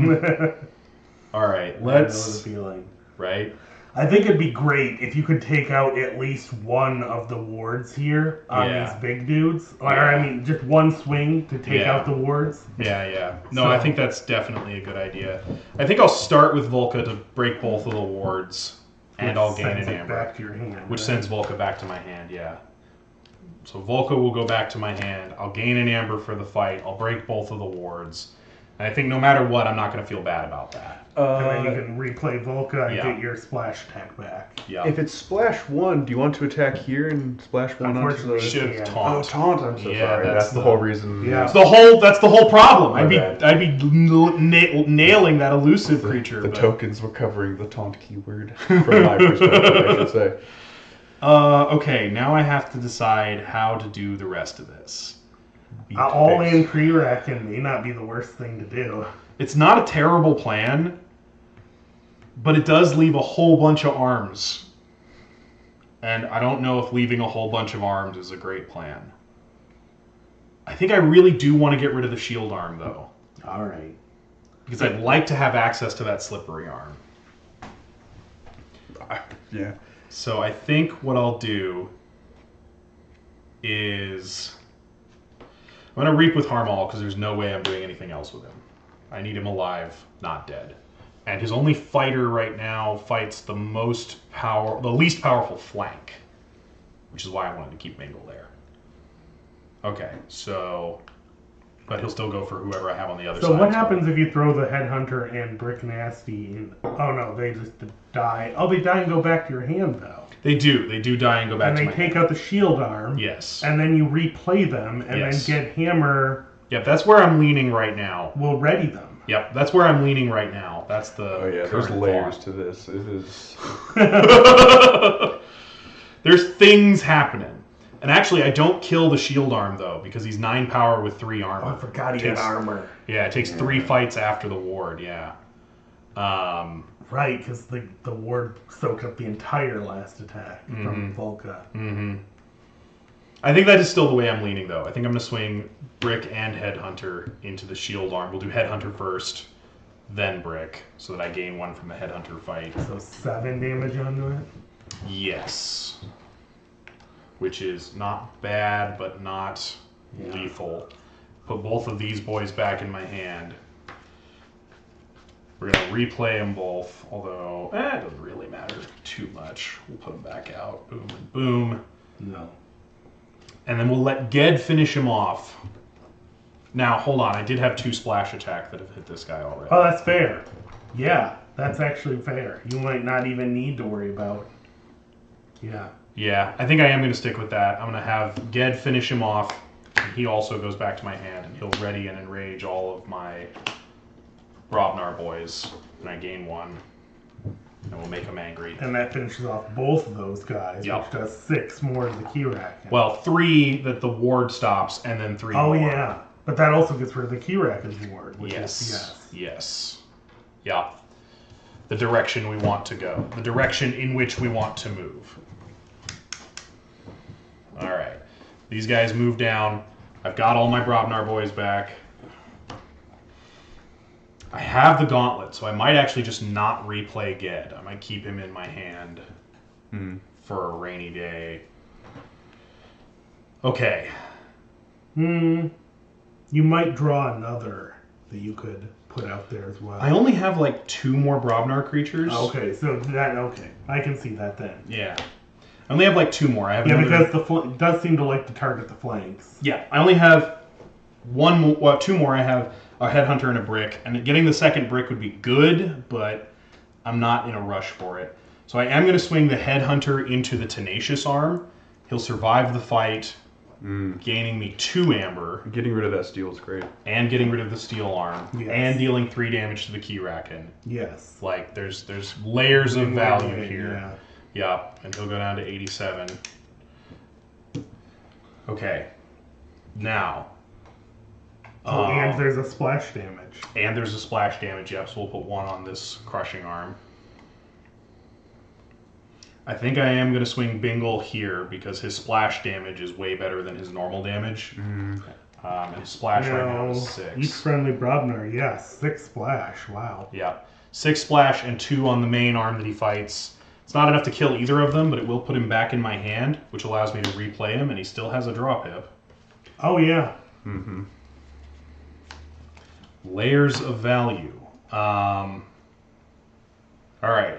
right, I know let's... the feeling. Right? I think it'd be great if you could take out at least one of the wards here on Yeah. these big dudes. Or, Yeah. I mean, just one swing to take Yeah. out the wards. Yeah. No, So- I think that's definitely a good idea. I think I'll start with Volca to break both of the wards, and I'll gain Sends an it amber. back to your hand. Which right? sends Volca back to my hand, yeah. So Volca will go back to my hand. I'll gain an amber for the fight. I'll break both of the wards. And I think no matter what, I'm not going to feel bad about that. And then you can replay Volca and yeah. get your splash attack back. Yeah. If it's splash 1, do you want to attack here and splash 1 onto Unfortunately, the... Should yeah. taunt. Oh, taunt! I'm so Yeah, sorry. that's That's the the- whole reason. Yeah. That's the whole problem. My bad. I'd be nailing that elusive creature. The but- tokens were covering the taunt keyword, from my perspective, I should say. Okay, now I have to decide how to do the rest of this. All in Keyraken may not be the worst thing to do. It's not a terrible plan, but it does leave a whole bunch of arms. And I don't know if leaving a whole bunch of arms is a great plan. I think I really do want to get rid of the shield arm, though. All right. Because I'd like to have access to that slippery arm. Yeah. So I think what I'll do is... I'm going to Reap with Harmall, because there's no way I'm doing anything else with him. I need him alive, not dead. And his only fighter right now fights the least powerful flank, which is why I wanted to keep Mingle there. Okay, so, but he'll still go for whoever I have on the other side. So what happens if you throw the Headhunter and Brick Nasty in? Oh no, they just die. Oh, they die and go back to your hand though. They do die and go back And to they my take out the shield arm. Yes. And then you replay them, and Yes. then get Hammer. Yep, that's where I'm leaning right now. Will ready them. Yep, that's where I'm leaning right now. That's the Oh yeah, there's current layers thought. to this. It is... There's things happening. And actually, I don't kill the shield arm, though, because he's 9 power with 3 armor. Oh, I forgot he had Takes- armor. Yeah, it takes 3 fights after the ward, yeah. Right, because the ward soaked up the entire last attack from Volca. Mm-hmm. I think that is still the way I'm leaning, though. I think I'm going to swing Brick and Headhunter into the shield arm. We'll do Headhunter first, then Brick, so that I gain 1 from the Headhunter fight. So 7 damage onto it? Yes. Which is not bad, but not lethal. Put both of these boys back in my hand. We're going to replay them both, although it doesn't really matter too much. We'll put them back out. Boom and boom. No. And then we'll let Ged finish him off. Now, hold on. I did have 2 splash attack that have hit this guy already. Oh, that's fair. Yeah, that's actually fair. You might not even need to worry about. Yeah. Yeah, I think I am going to stick with that. I'm going to have Ged finish him off. And he also goes back to my hand, and he'll ready and enrage all of my Brobnar boys. And I gain 1. And we'll make him angry. And that finishes off both of those guys, which does 6 more to the Keyraken. Well, 3 that the ward stops, and then 3 more. Oh, yeah. But that also gets rid of the Keyraken's ward, which is Yes. Yeah. The direction we want to go. The direction in which we want to move. All right. These guys move down. I've got all my Brobnar boys back. I have the gauntlet, so I might actually just not replay Ged. I might keep him in my hand for a rainy day. Okay. You might draw another that you could put out there as well. I only have like 2 more Brobnar creatures. Okay, so I can see that then. Yeah. I only have like 2 more. I have because it does seem to like to target the flanks. Yeah, I only have 2 more. I have a Headhunter and a Brick, and getting the second Brick would be good, but I'm not in a rush for it. So I am going to swing the Headhunter into the Tenacious Arm. He'll survive the fight, gaining me 2 amber. Getting rid of that steel is great. And getting rid of the Steel Arm. Yes. And dealing 3 damage to the Keyraken. Yes. Like, there's layers of value here. Yeah. Yeah, and he'll go down to 87. Okay. Now. Oh, and there's a splash damage. And there's a splash damage, yep, so we'll put 1 on this Crushing Arm. I think I am going to swing Bingle here because his splash damage is way better than his normal damage. And his splash right now is 6. Each friendly Brobnar, yes. 6 splash, wow. Yeah. 6 splash and 2 on the main arm that he fights. It's not enough to kill either of them, but it will put him back in my hand, which allows me to replay him, and he still has a draw pip. Oh, yeah. Layers of value. Alright,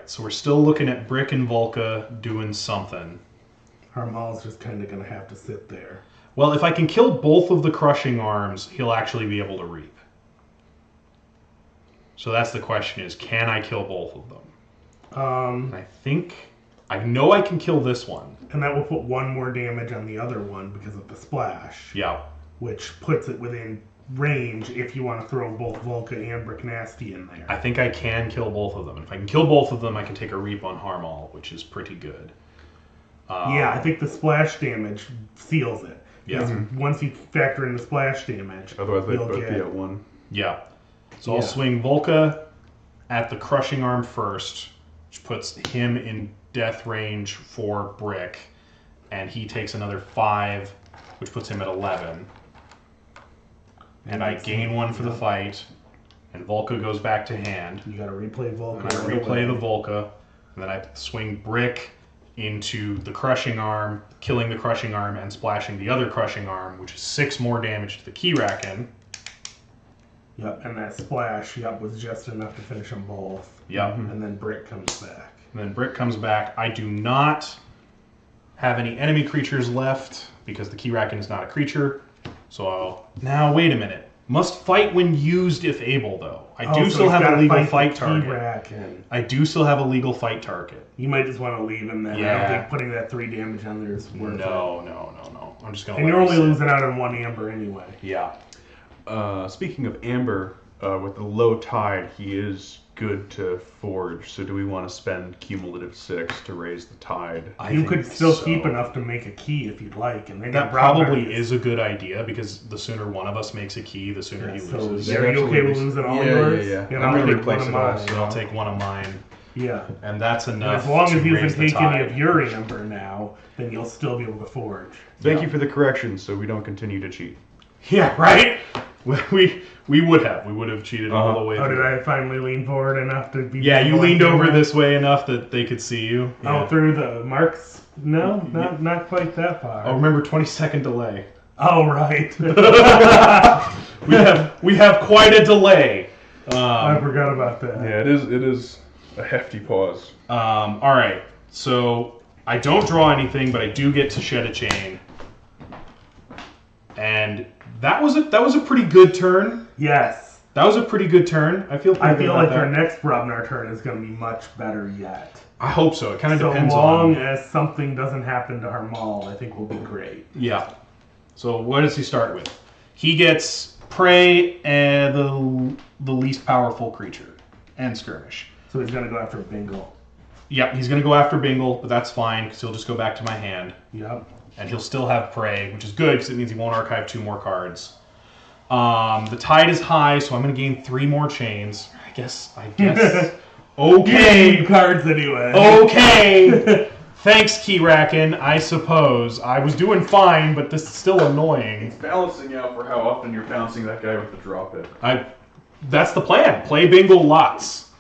so we're still looking at Brick and Volca doing something. Harmal's just kind of going to have to sit there. Well, if I can kill both of the Crushing Arms, he'll actually be able to reap. So that's the question is, can I kill both of them? I know I can kill this one. And that will put 1 more damage on the other one because of the splash. Yeah. Which puts it within range if you want to throw both Volca and Brick Nasty in there. I think I can kill both of them. And if I can kill both of them, I can take a reap on Harmal, which is pretty good. Yeah, I think the splash damage seals it. Yeah. Once you factor in the splash damage, otherwise they'd both be at 1. Yeah. So I'll swing Volca at the Crushing Arm first, which puts him in death range for Brick, and he takes another 5, which puts him at 11. And I gain 1 for the fight, and Volca goes back to hand. You gotta replay Volca. And I replay the Volca, and then I swing Brick into the Crushing Arm, killing the Crushing Arm and splashing the other Crushing Arm, which is 6 more damage to the Keyraken. Yep, and that splash, was just enough to finish them both. Yep. And then Brick comes back. And then Brick comes back. I do not have any enemy creatures left because the Keyraken is not a creature. So now, wait a minute. Must fight when used if able, though. I do still have a legal fight target. I do still have a legal fight target. You might just want to leave him then. Yeah. I don't think putting that 3 damage on there is worth it. No. I'm just going to And you're only losing out on 1 amber anyway. Yeah. Speaking of amber, with the low tide, he is good to forge. So do we want to spend cumulative 6 to raise the tide? You could still keep enough to make a key if you'd like. And then that probably is a good idea because the sooner one of us makes a key, the sooner he loses. Are you okay with losing all yours? Yeah. And I'll take one of mine. I'll take one of mine. Yeah. And that's enough. As long as to he raise doesn't the take any tide. of your amber now, then you'll still be able to forge. Thank you for the correction, so we don't continue to cheat. Yeah, right? We would have. We would have cheated all the way Oh, through. did I finally lean forward enough to be... Yeah, you leaned over this way enough that they could see you. Yeah. Oh, through the marks? No, not quite that far. Oh, remember 20-second delay. Oh, right. We have quite a delay. I forgot about that. Yeah, it is a hefty pause. All right, so I don't draw anything, but I do get to shed a chain, and that was a pretty good turn. Yes. That was a pretty good turn. I feel pretty good about like that. our next Brobnar turn is going to be much better yet. I hope so. It kind of depends So long on. as something doesn't happen to Harmal, I think we'll be great. Yeah. So what does he start with? He gets prey and the least powerful creature and skirmish. So he's going to go after Bingle. Yep, he's going to go after Bingle, but that's fine because he'll just go back to my hand. Yep. And he'll still have prey, which is good because it means he won't archive 2 more cards. The tide is high, so I'm going to gain 3 more chains. I guess. Okay. You need cards anyway. Okay. Thanks, Keyraken. I suppose I was doing fine, but this is still annoying. Balancing out for how often you're bouncing that guy with the drop it. That's the plan. Play Bingle lots.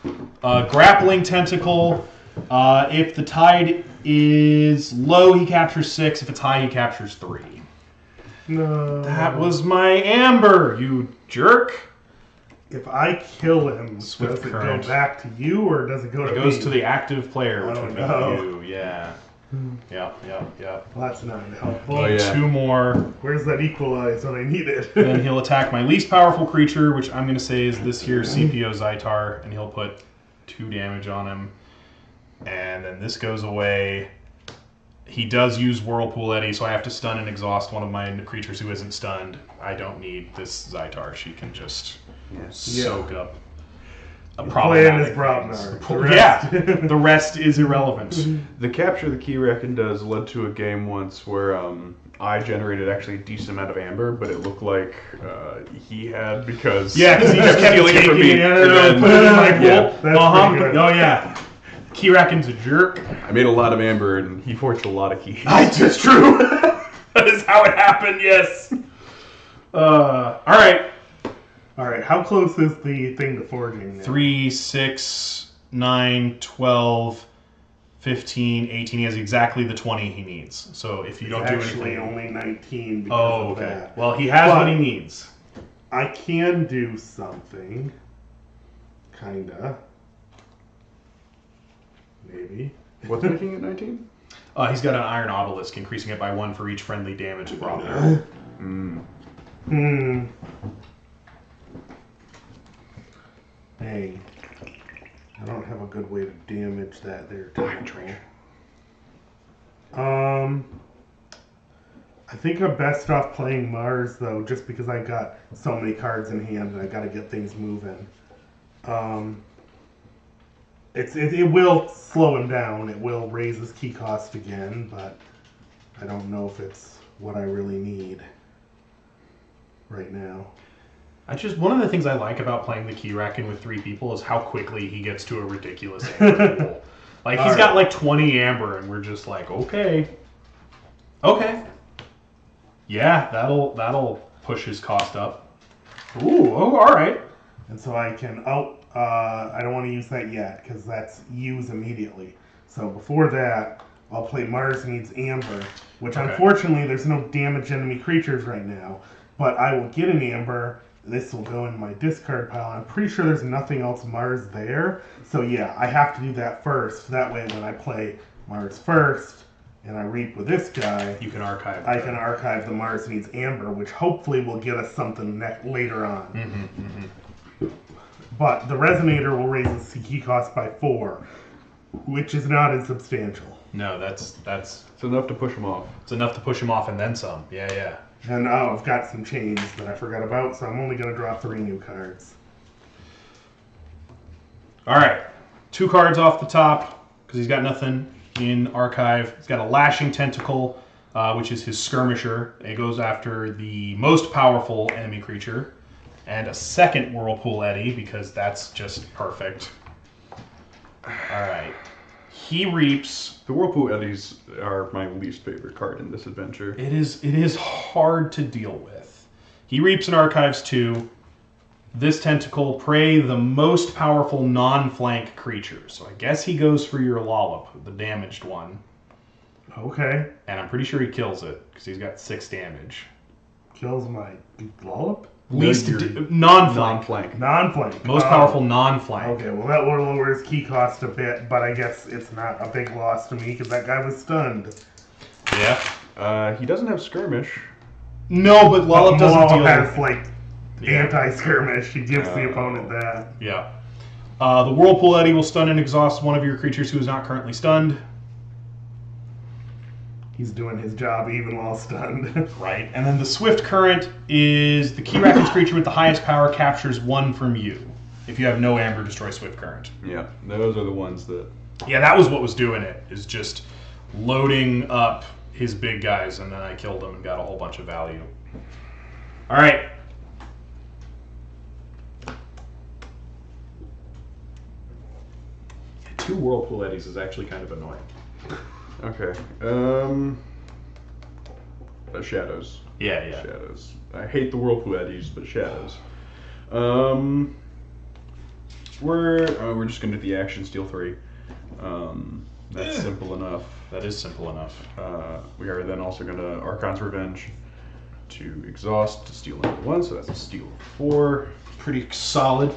Grappling Tentacle. If the tide is low, he captures 6. If it's high, he captures 3. No. That was my amber, you jerk. If I kill him, Swift does it current. go back to you or does it go to It goes me? to the active player, which Oh, would be no. you. Yeah. Yeah. Well, that's not helpful. Oh, yeah. 2 more. Where's that equalize when I need it? Then he'll attack my least powerful creature, which I'm going to say is this here CPO Zytar, and he'll put 2 damage on him. And then this goes away. He does use Whirlpool Eddy, so I have to stun and exhaust one of my creatures who isn't stunned. I don't need this Zytar. She can just soak up a Plan is problematic Brobnar. things. Yeah, the rest is irrelevant. The capture the Keyraken does led to a game once where I generated actually a decent amount of amber, but it looked like he had because Yeah, because he just kept stealing it from me. taking it and then- put it in my yeah. pool. That's pretty good. Oh yeah, Keyraken's a jerk. I made a lot of amber and he forged a lot of keys. That's true. That is how it happened. Yes. All right. All right, how close is the thing to forging now? 3, 6, 9, 12, 15, 18. He has exactly the 20 he needs. So if you don't do Actually, anything. only 19 because Oh, of okay. that. Well, he has But- what he needs. I can do something. Kinda. Maybe. What's making it 19? He's got an Iron Obelisk, increasing it by 1 for each friendly damage brought there. Hey. I don't have a good way to damage that there. Tentacle. I think I'm best off playing Mars though, just because I got so many cards in hand and I got to get things moving. It will slow him down. It will raise his key cost again, but I don't know if it's what I really need right now. One of the things I like about playing the Keyraken with 3 people is how quickly he gets to a ridiculous amber pool. Like he's got like 20 amber, and we're just like, okay, yeah, that'll push his cost up. Ooh, oh, all right. And so I can, I don't want to use that yet, because that's use immediately. So before that, I'll play Mars Needs Amber, which unfortunately there's no damage enemy creatures right now. But I will get an Amber, this will go in my discard pile. I'm pretty sure there's nothing else Mars there. So yeah, I have to do that first. That way when I play Mars first, and I reap with this guy, You can archive. I can archive the Mars Needs Amber, which hopefully will get us something later on. But the Resonator will raise the key cost by 4, which is not insubstantial. No, that's It's enough to push him off. it's enough to push him off and then some. Yeah. And I've got some chains that I forgot about, so I'm only going to draw 3 new cards. All right, 2 cards off the top because he's got nothing in archive. He's got a Lashing Tentacle, which is his skirmisher. It goes after the most powerful enemy creature, and a second Whirlpool Eddy because that's just perfect. All right. He reaps. The Whirlpool Eddies are my least favorite card in this adventure. It is hard to deal with. He reaps and archives 2. This tentacle prey the most powerful non-flank creature. So I guess he goes for your Lollop, the damaged one. Okay. And I'm pretty sure he kills it because he's got 6 damage. Kills my Lollop? Least your non-flank. Non-flank. Most powerful non-flank. Okay, well that will lower his key cost a bit, but I guess it's not a big loss to me because that guy was stunned. Yeah. He doesn't have skirmish. No, but Lollop doesn't deal has with... like anti-skirmish. He gives the opponent that. Yeah. The Whirlpool Eddy will stun and exhaust one of your creatures who is not currently stunned. He's doing his job even while stunned. Right. And then the Swift Current is the Keyraken's creature with the highest power captures 1 from you. If you have no Amber, destroy Swift Current. Yeah, those are the ones that... Yeah, that was what was doing it, is just loading up his big guys, and then I killed them and got a whole bunch of value. All right. Two Whirlpool Eddies is actually kind of annoying. Okay. Shadows. Yeah. Shadows. I hate the Whirlpool Eddies, but shadows. We're just gonna do the action, steal 3. That's simple enough. That is simple enough. We are then also gonna Archon's Revenge to exhaust to steal another 1, so that's a steal of 4. Pretty solid.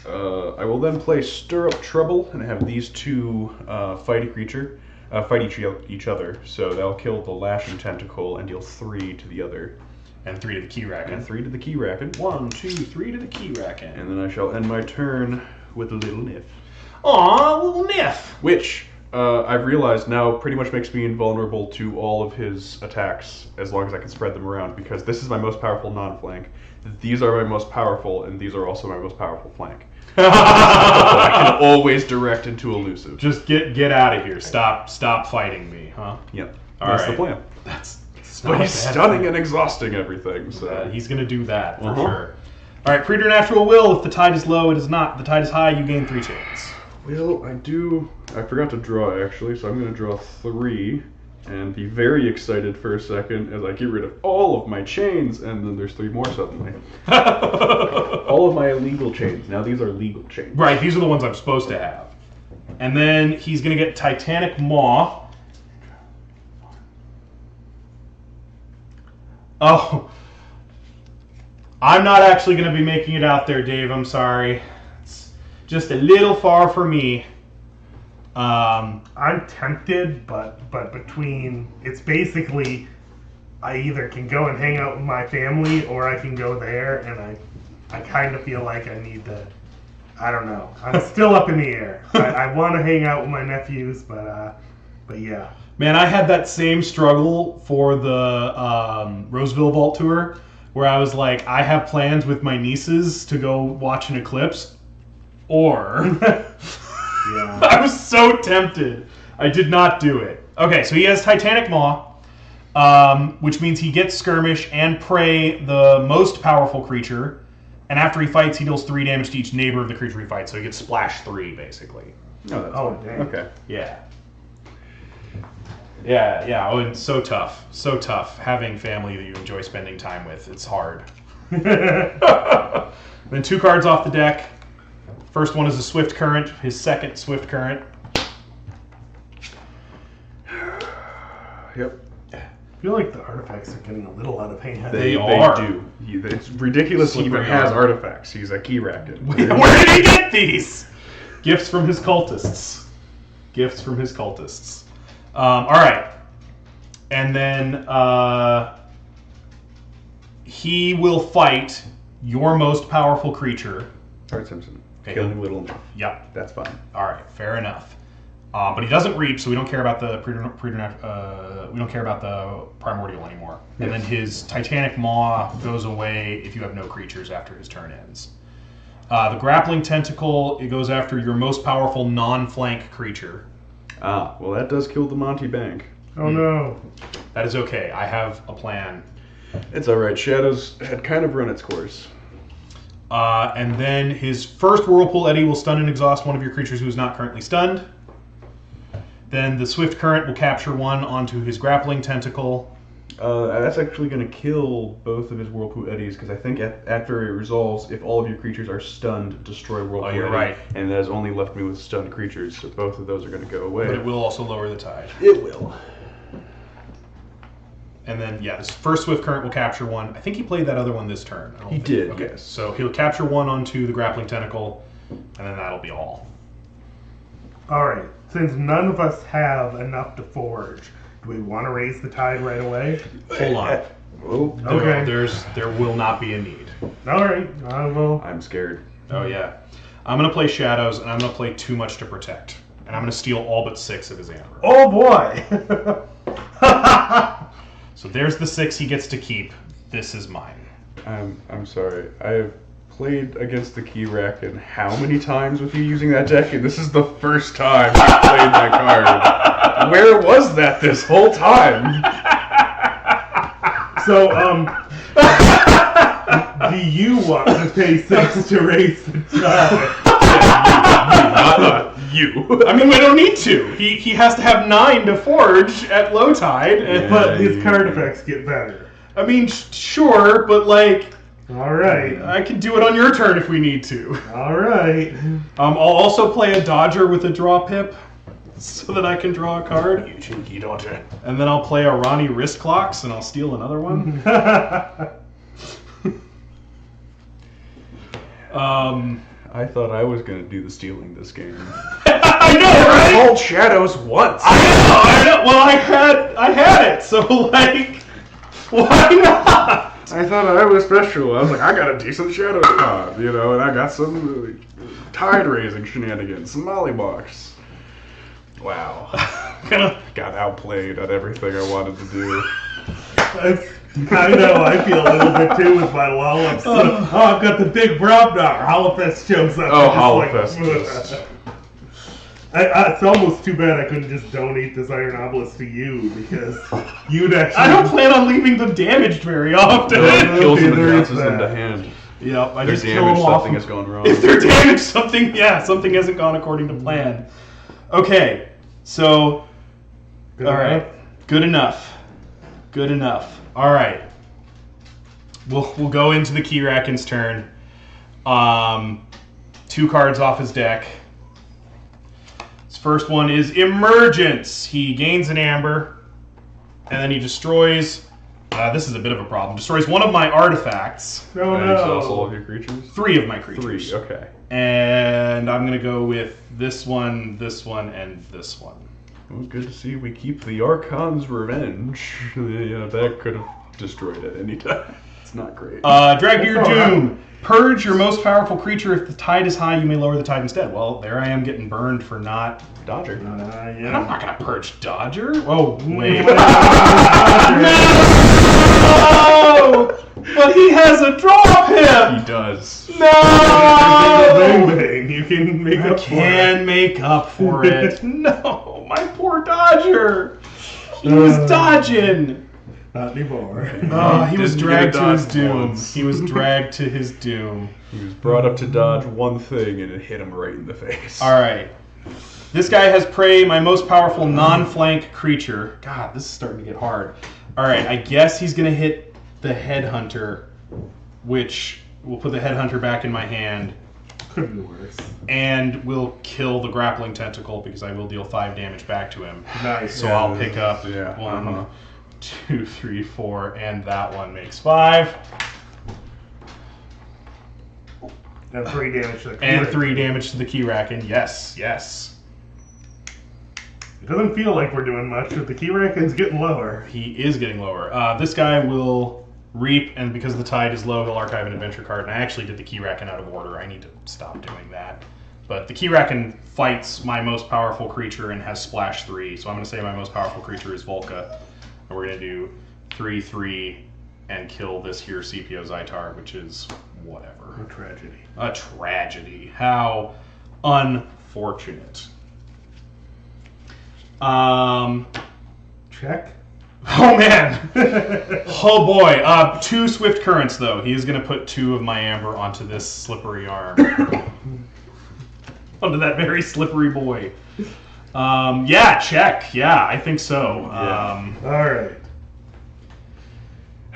I will then play Stir Up Trouble and have these 2 fight each other. So they'll kill the Lashing Tentacle and deal 3 to the other. And 3 to the Keyraken. And 3 to the Keyraken. 1, 2, 3 to the Keyraken. And then I shall end my turn with a little Niff. Aw, little Niff! Which, I've realized now pretty much makes me invulnerable to all of his attacks as long as I can spread them around, because this is my most powerful non-flank. These are my most powerful, and these are also my most powerful flank. I can always direct into elusive. Just get out of here. Stop fighting me, huh? Yep. All That's right. the plan. That's But he's stunning and exhausting everything, so... he's going to do that, for sure. All right, Preternatural Will. If the tide is low, it is not. If the tide is high, you gain 3 chains. Well, I forgot to draw, actually, so I'm going to draw 3 and be very excited for a second as I get rid of all of my chains, and then there's 3 more suddenly. All of my illegal chains. Now these are legal chains. Right, these are the ones I'm supposed to have. And then he's going to get Titanic Maw. Oh. I'm not actually going to be making it out there, Dave. I'm sorry. It's just a little far for me. I'm tempted, but between... It's basically... I either can go and hang out with my family, or I can go there, and I kind of feel like I need to... I don't know. I'm still up in the air. I want to hang out with my nephews, but yeah. Man, I had that same struggle for the Roseville Vault Tour, where I was like, I have plans with my nieces to go watch an eclipse, or... Yeah. I was so tempted. I did not do it. Okay, so he has Titanic Maw, which means he gets Skirmish and Prey, the most powerful creature, and after he fights, he deals 3 damage to each neighbor of the creature he fights, so he gets Splash 3, basically. Oh, dang. Okay. Yeah. Yeah, oh, and so tough. So tough. Having family that you enjoy spending time with, it's hard. Then 2 cards off the deck. First one is a Swift Current, his second Swift Current. Yep. I feel like the artifacts are getting a little out of hand. They are. do. It's ridiculous he even Slippery has armor. artifacts. He's a Keyraken. Where did he get these? Gifts from his cultists. All right. And then he will fight your most powerful creature. Art Simpson. Okay. Killing little enough. Yep. That's fine. All right. Fair enough. But he doesn't reap, so we don't care about the we don't care about the primordial anymore. And then his Titanic Maw goes away if you have no creatures after his turn ends. The Grappling Tentacle, it goes after your most powerful non-flank creature. Ah, well that does kill the Monty Bank. Oh no. That is okay. I have a plan. It's alright. Shadows had kind of run its course. And then his first Whirlpool Eddy will stun and exhaust one of your creatures who is not currently stunned. Then the Swift Current will capture one onto his Grappling Tentacle. That's actually going to kill both of his Whirlpool Eddies, because I think after it resolves, if all of your creatures are stunned, destroy Whirlpool Eddy. You're right. And that has only left me with stunned creatures, so both of those are going to go away. But it will also lower the tide. It will. And then, yeah, this first Swift Current will capture one. I think he played that other one this turn. He did, okay. yes. So he'll capture one onto the Grappling Tentacle, and then that'll be all. Alright, since none of us have enough to forge, do we want to raise the tide right away? Hold on. Oh, Okay. There will not be a need. Alright, I will. I'm scared. Oh, yeah. I'm going to play Shadows, and I'm going to play Too Much to Protect. And I'm going to steal all but 6 of his Amber. Oh boy! So there's the 6 he gets to keep. This is mine. I'm sorry. I have played against the Keyraken how many times with you using that deck, and this is the first time you played that card. Where was that this whole time? So, do you want to pay 6 to raise the tide? Not you. I mean, we don't need to. He has to have 9 to forge at low tide. And, But his card effects get better. I mean, sure, but like, Alright. I can do it on your turn if we need to. Alright. I'll also play a Dodger with a draw pip, so that I can draw a card. You cheeky Dodger. And then I'll play a Ronnie Wrist Clocks, and I'll steal another one. I thought I was going to do the stealing this game. I know, right? I called Shadows once. I know. Well, I had it, so like, why not? I thought I was special. I was like, I got a decent Shadow card, and I got some tide-raising shenanigans, some mollybox. Wow. Got outplayed at everything I wanted to do. I know, I feel a little bit too with my lollips. I've got the big Brobnar. Hollowfest shows up. Oh, Hollowfest. It's almost too bad I couldn't just donate this Iron Obelisk to you, because you'd actually... I don't plan on leaving them damaged very often. It kills them and there is bounces them to that. hand. Yep, I They're just kill damaged, them off. something has gone wrong. If they're damaged, something hasn't gone according to plan. Okay, so, Good all right, enough? good enough. Good enough. All right, we'll go into the Keyraken's turn. 2 cards off his deck. His first one is Emergence. He gains an Amber, and then he destroys. This is a bit of a problem. Destroys one of my artifacts. Oh, And exhausts all no. of your creatures? 3 of my creatures. 3, okay. And I'm going to go with this one, and this one. It was good to see we keep the Archons' revenge. That could have destroyed it any time. It's not great. Drag your That's all right. Doom. Purge your most powerful creature. If the tide is high, you may lower the tide instead. Well, there I am getting burned for not... Dodger. And I'm not going to purge Dodger. Oh, wait. No! But he has a draw pip! He does. No! Bang, bang. You can make I up for can it. make up for it. No, my poor Dodger. He was dodging. Not anymore. Oh, he was Didn't dragged get to his dodged doom. once. He was dragged to his doom. He was brought up to dodge one thing and it hit him right in the face. All right. This guy has Prey, my most powerful non-flank creature. God, this is starting to get hard. All right, I guess he's going to hit the Headhunter, which will put the Headhunter back in my hand. Could be worse. And will kill the Grappling Tentacle because I will deal 5 damage back to him. Nice. So I'll pick up Yeah, 1, 2, 3, 4, and that one makes 5. And 3 damage to the And Keyraken. 3 damage to the Keyraken. Yes, yes. It doesn't feel like we're doing much, but the Keyraken's getting lower. He is getting lower. This guy will reap, and because the tide is low, he'll archive an adventure card. And I actually did the Keyraken out of order. I need to stop doing that. But the Keyraken fights my most powerful creature and has splash 3. So I'm going to say my most powerful creature is Volca. And we're going to do 3/3 and kill this here CPO Zytar, which is whatever. A tragedy. A tragedy. How unfortunate. Check. Oh man! Oh boy! 2 swift currents though. He is going to put 2 of my amber onto this slippery arm. Onto that very slippery boy. Yeah, check. Yeah, I think so. All right.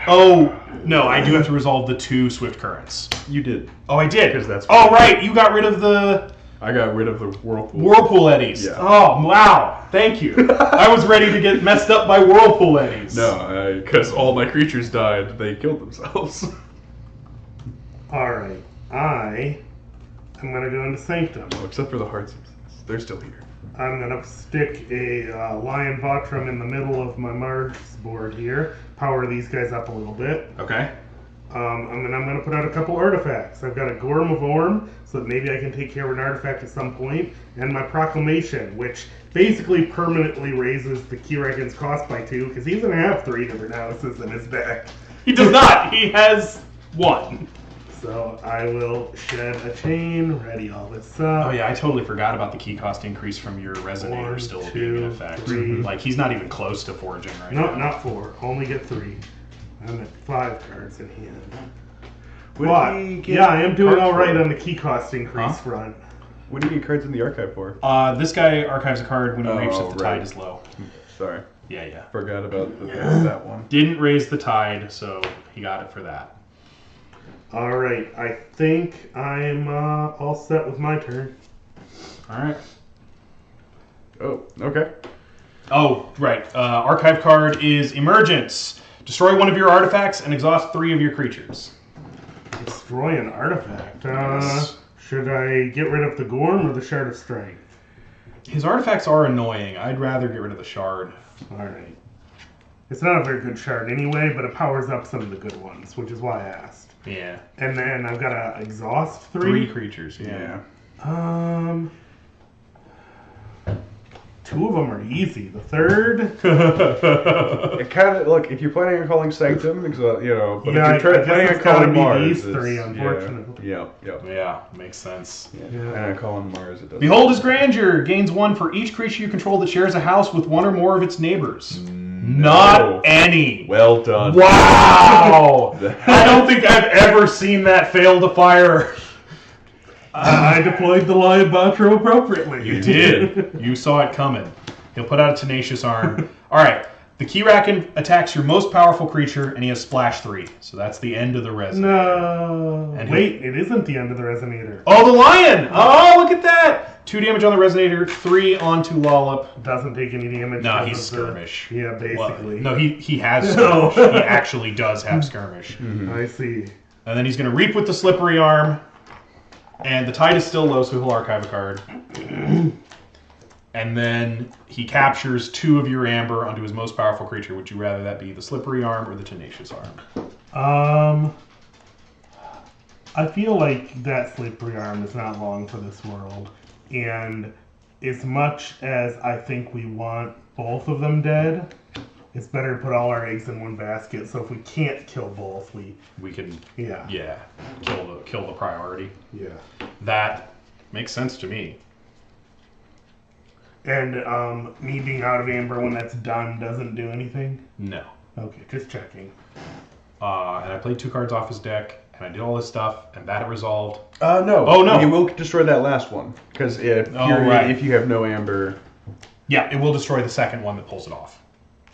Oh no, I do have to resolve the 2 swift currents. You did. Oh, I did. Because that's. Oh right, you got rid of the. I got rid of the whirlpool. Whirlpool eddies. Yeah. Oh wow! Thank you. I was ready to get messed up by whirlpool eddies. No, because all my creatures died. They killed themselves. All right. I'm gonna go into Sanctum. Oh, except for the hearts. They're still here. I'm gonna stick a Lion Vatrum in the middle of my Mars board here. Power these guys up a little bit. Okay. I'm gonna put out a couple artifacts. I've got a Gorm of Orm, so that maybe I can take care of an artifact at some point, and my Proclamation, which basically permanently raises the Keyraken's cost by 2, because he's gonna have 3 different houses in his deck. He does not. He has 1. So I will shed a chain, ready all this up. Oh yeah, I totally forgot about the key cost increase from your resonator 1, still 2, being in effect. 3. Like he's not even close to foraging right Nope, now. not 4. Only get 3. I'm at 5 cards in hand. What did he But, get yeah, I am doing cards alright for? on the key cost increase front. What do you get cards in the archive for? This guy archives a card when he reaches if the right. tide is low. Sorry. Yeah. Forgot about that one. Didn't raise the tide, so he got it for that. Alright, I think I'm all set with my turn. Alright. Oh, okay. Oh, right. Archive card is Emergence. Destroy 1 of your artifacts and exhaust 3 of your creatures. Destroy an artifact. Yes. Should I get rid of the Gorm or the Shard of Strength? His artifacts are annoying. I'd rather get rid of the shard. Alright. It's not a very good shard anyway, but it powers up some of the good ones, which is why I asked. Yeah. And then I've got to exhaust 3. 3 creatures, Yeah. 2 of them are easy. The third, It kind of look if you're planning on calling Sanctum, but Yeah, if you're I guess planning it's on calling gotta be Mars, these it's- 3, unfortunately. Yeah. Yeah, makes sense. And on calling Mars, it doesn't. Behold his grandeur. Gains 1 for each creature you control that shares a house with 1 or more of its neighbors. Not any. Well done. Wow! I don't think I've ever seen that fail to fire. I deployed the Lion Batro appropriately. You did. You saw it coming. He'll put out a tenacious arm. All right. The Keyraken attacks your most powerful creature, and he has splash 3. So that's the end of the resonator. No. And Wait, it isn't the end of the resonator. Oh, the lion! Oh, look at that! 2 damage on the resonator, 3 onto Lollop. Doesn't take any damage. No, because he's of skirmish. Yeah, Well, basically. no, he has skirmish. He actually does have skirmish. I see. And then he's going to reap with the slippery arm. And the tide is still low, so he'll archive a card. And then he captures 2 of your amber onto his most powerful creature. Would you rather that be the slippery arm or the tenacious arm? I feel like that slippery arm is not long for this world. And as much as I think we want both of them dead, it's better to put all our eggs in one basket. So if we can't kill both, we can yeah. kill the priority. Yeah. That makes sense to me. And me being out of amber when that's done doesn't do anything? No. Okay, just checking. And I played 2 cards off his deck, and I did all this stuff, and that resolved. No. Oh, no. You will destroy that last one because if you have no amber. Yeah, it will destroy the second one that pulls it off.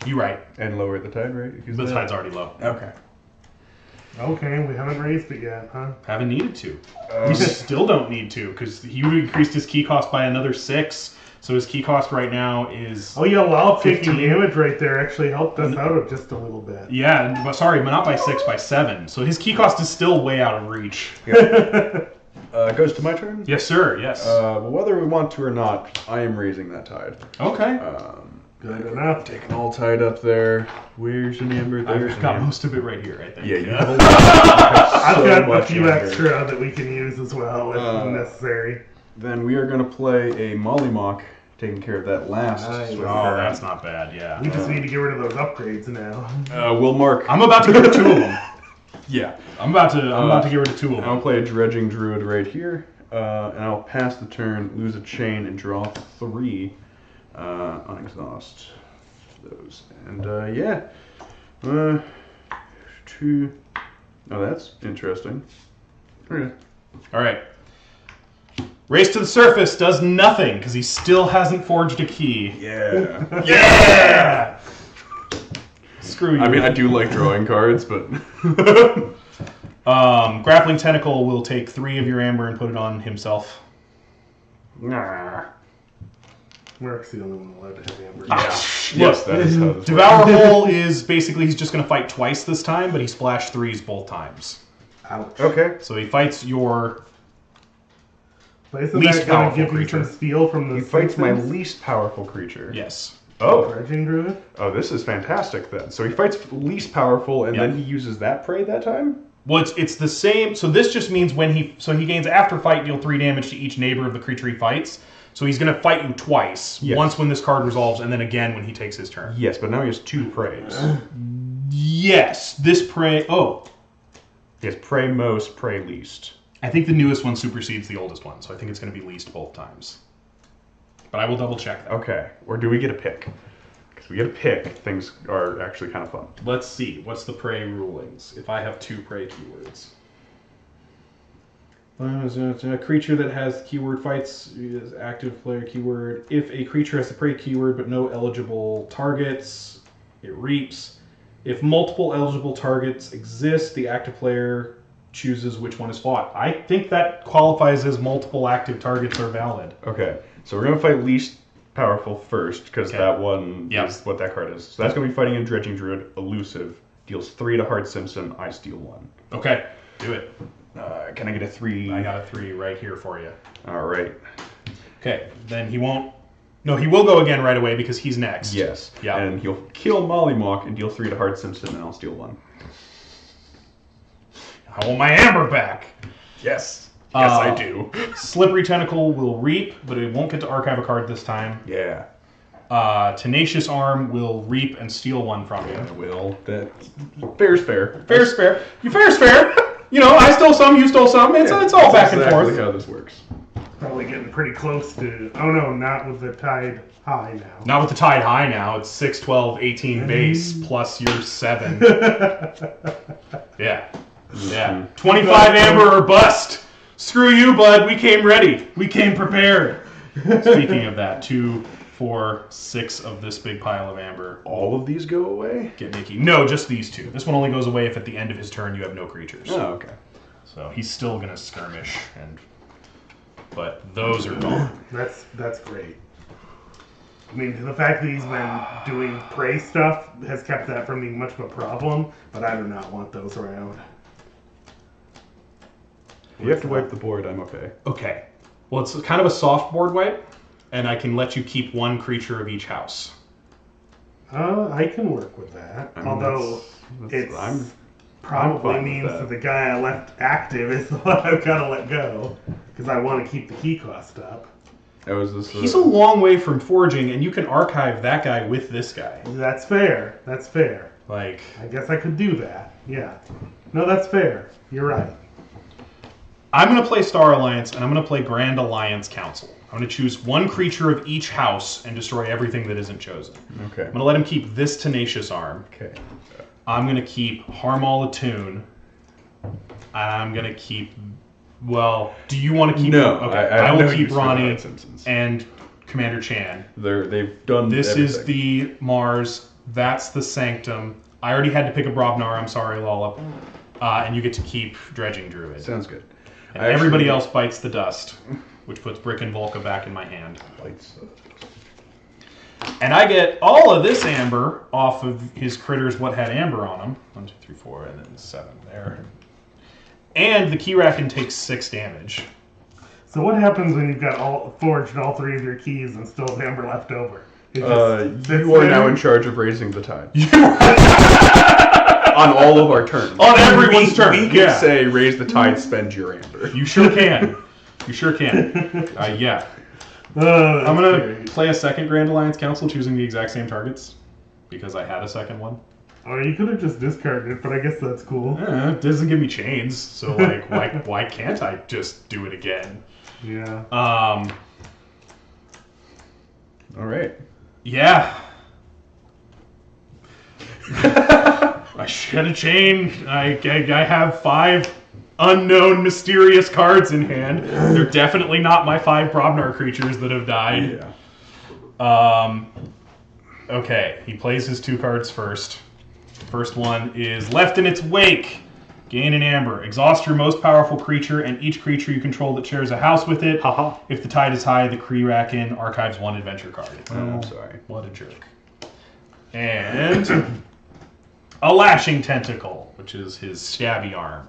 You're right. And lower the tide, right? The tide's already low. Okay. Okay, we haven't raised it yet, huh? Haven't needed to. We still don't need to, because he increased his key cost by another 6. So his key cost right now is... Oh yeah, well, taking 15. damage right there actually helped us out of just a little bit. Yeah, but sorry, but not by 6, by 7. So his key cost is still way out of reach. Goes to my turn? Yes, sir, yes. Well, whether we want to or not, I am raising that tide. Okay. Good enough. Taking all tide up there. Where's an amber? There's I've an got amber. most of it right here, I think. Yeah, you have a lot. You I've have so got a much few amber. extra that we can use as well if necessary. Then we are going to play a Mollymock, taking care of that last. Nice. Swift Oh, current. that's not bad, yeah. We just need to get rid of those upgrades now. We'll mark. I'm about to get rid of 2 of them. Yeah. I'm about to get rid of 2 of I'll them. play a Dredging Druid right here, and I'll pass the turn, lose a chain, and draw 3 on exhaust. those. And yeah. 2. Oh, that's interesting. Okay. All right. Race to the surface does nothing because he still hasn't forged a key. Yeah. Yeah! Screw you. I mean, I do like drawing cards, but... Grappling Tentacle will take 3 of your amber and put it on himself. Nah. Merc's the only one allowed to have amber. Yeah. Yes, that is how this Devour Hole is basically he's just going to fight twice this time, but he splashed 3s both times. Ouch. Okay. So he fights your But isn't least that going to powerful give you creature. some steel from the He fights my Simpsons? least powerful creature. yes. Oh. Dredging Druid? Oh, this is fantastic then. So he fights least powerful, and Yep. then he uses that prey that time? Well, it's the same. So this just means when he gains after fight deal 3 damage to each neighbor of the creature he fights. So he's going to fight you twice. Yes. Once when this card resolves, and then again when he takes his turn. Yes, but now he has 2 preys. Yes, this prey. Oh, He has prey most, prey least. I think the newest one supersedes the oldest one, so I think it's going to be least both times. But I will double check that. Okay, or do we get a pick? Because we get a pick, things are actually kind of fun. Let's see. What's the prey rulings? If I have 2 prey keywords. A creature that has keyword fights is active player keyword. If a creature has the prey keyword but no eligible targets, it reaps. If multiple eligible targets exist, the active player chooses which one is fought. I think that qualifies as multiple active targets are valid. Okay, so we're going to fight least powerful first, because Okay. that one Yep. is what that card is. So that's going to be fighting a Dredging Druid, elusive, deals 3 to Hard Simpson, I steal 1. Okay, do it. Can I get a 3? I got a 3 right here for you. Alright. Okay, then he won't... No, he will go again right away because he's next. Yes. Yeah. And he'll kill Mollymawk and deal 3 to Hard Simpson, and I'll steal 1. I want my amber back. Yes. Yes, I Uh, do. Slippery Tentacle will reap, but it won't get to archive a card this time. Yeah. Tenacious Arm will reap and steal 1 from you. I will. That fair's fair. Fair's fair. Fair's fair. You know, I stole some, you stole some. It's all back and forth. That's exactly how this works. Probably getting pretty close to... Oh no, not with the tide high now. Not with the tide high now. It's 6, 12, 18 base plus your 7. Yeah. Yeah. 25 amber or bust. Screw you, bud. We came ready. We came prepared. Speaking of that, 2, 4, 6 of this big pile of amber. All of these go away? Get Nicky. No, just these 2. This one only goes away if at the end of his turn you have no creatures. Oh, okay. So he's still gonna skirmish, but those are gone. That's great. I mean, the fact that he's been doing prey stuff has kept that from being much of a problem, but I do not want those around. You have to wipe the board, I'm okay. Okay. Well, it's kind of a soft board wipe, and I can let you keep 1 creature of each house. I can work with that. I mean, Although that's- it's I'm probably fine with means that. that the guy I left active is the one I've got to let go because I want to keep the key cost up. Oh, is this He's a long way from forging, and you can archive that guy with this guy. That's fair. That's fair. Like, I guess I could do that. Yeah. No, that's fair. You're right. I'm going to play Star Alliance, and I'm going to play Grand Alliance Council. I'm going to choose 1 creature of each house and destroy everything that isn't chosen. Okay. I'm going to let him keep this Tenacious Arm. Okay. I'm going to keep Harmal Attune. And I'm going to keep... Well, do you want to keep... No, Okay. I I no will keep use for Ronnie Hard Simpsons. and Commander Chan. They've done This everything. is the Mars. That's the Sanctum. I already had to pick a Brobnar. I'm sorry, Lollop. And you get to keep Dredging Druid. Sounds good. And everybody else bites the dust, which puts Brick and Volca back in my hand. And I get all of this amber off of his critters what had amber on them. 1, 2, 3, 4, and then 7 there. And the Keyraken takes 6 damage. So what happens when you've got forged all 3 of your keys and still have amber left over? It just sits You are there? now in charge of raising the tide. On all of our turns. On everyone's turn, We can yeah. say, raise the tide, spend your amber. You sure can. You sure can. Yeah. I'm going to play a second Grand Alliance Council choosing the exact same targets. Because I had a second one. Or you could have just discarded it, but I guess that's cool. It doesn't give me chains, so like, why can't I just do it again? Yeah. All right. Yeah. I shed a chain. I have 5 unknown, mysterious cards in hand. They're definitely not my 5 Brobnar creatures that have died. Yeah. Okay, he plays his 2 cards first. First one is Left in Its Wake. Gain an amber. Exhaust your most powerful creature and each creature you control that shares a house with it. Haha. If the tide is high, the Keyraken archives 1 adventure card. Oh, I'm sorry. What a jerk. And a Lashing Tentacle, which is his stabby arm.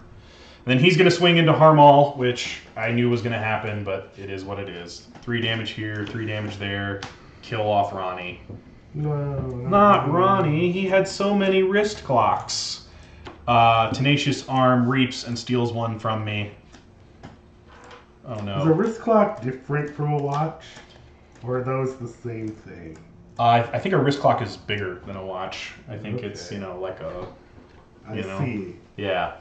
And then he's going to swing into Harmal, which I knew was going to happen, but it is what it is. 3 damage here, 3 damage there. Kill off Ronnie. No, Not Ronnie. He had so many wrist clocks. Tenacious Arm reaps and steals 1 from me. Oh no. Is a wrist clock different from a watch? Or are those the same thing? I think a wrist clock is bigger than a watch. I think Okay. it's, like a... I see. Yeah.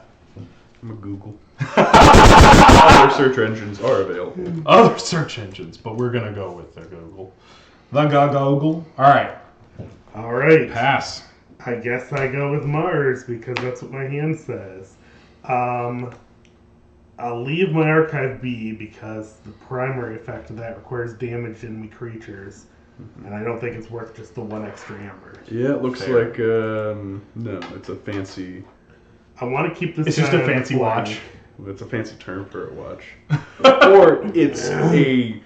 I'm a Google. Other search engines are available. Other search engines, but we're going to go with the Google. The Google. All right. All right. Pass. I guess I go with Mars because that's what my hand says. I'll leave my archive be because the primary effect of that requires damage enemy creatures. And I don't think it's worth just the 1 extra amber. Yeah, it looks Fair. like, no, it's a fancy, I want to keep this. It's just guy a on the fancy flank. watch. it's a fancy term for a watch. Or it's a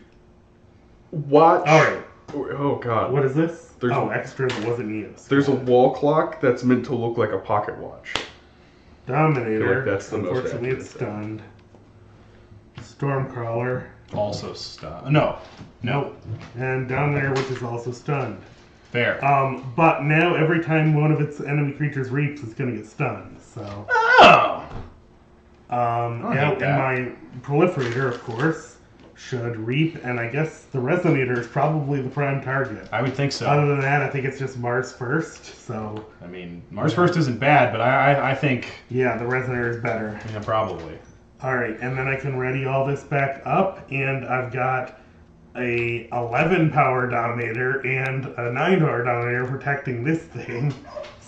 watch. All right. Oh, God. What is this? There's- extra that wasn't used. There's a wall clock that's meant to look like a pocket watch. Dominator. I feel like that's the most Unfortunately, accurate it's thing. stunned. Stormcrawler. Also stunned. No. And Dominator, which is also stunned. Fair. But now every time one of its enemy creatures reaps, it's going to get stunned. So. Oh! And my proliferator, of course, should reap, and I guess the resonator is probably the prime target. I would think so. Other than that, I think it's just Mars first. So. I mean, Mars First isn't bad, but I think, Yeah, the resonator is better. probably. All right, and then I can ready all this back up, and I've got a 11 power Dominator and a 9 power Dominator protecting this thing.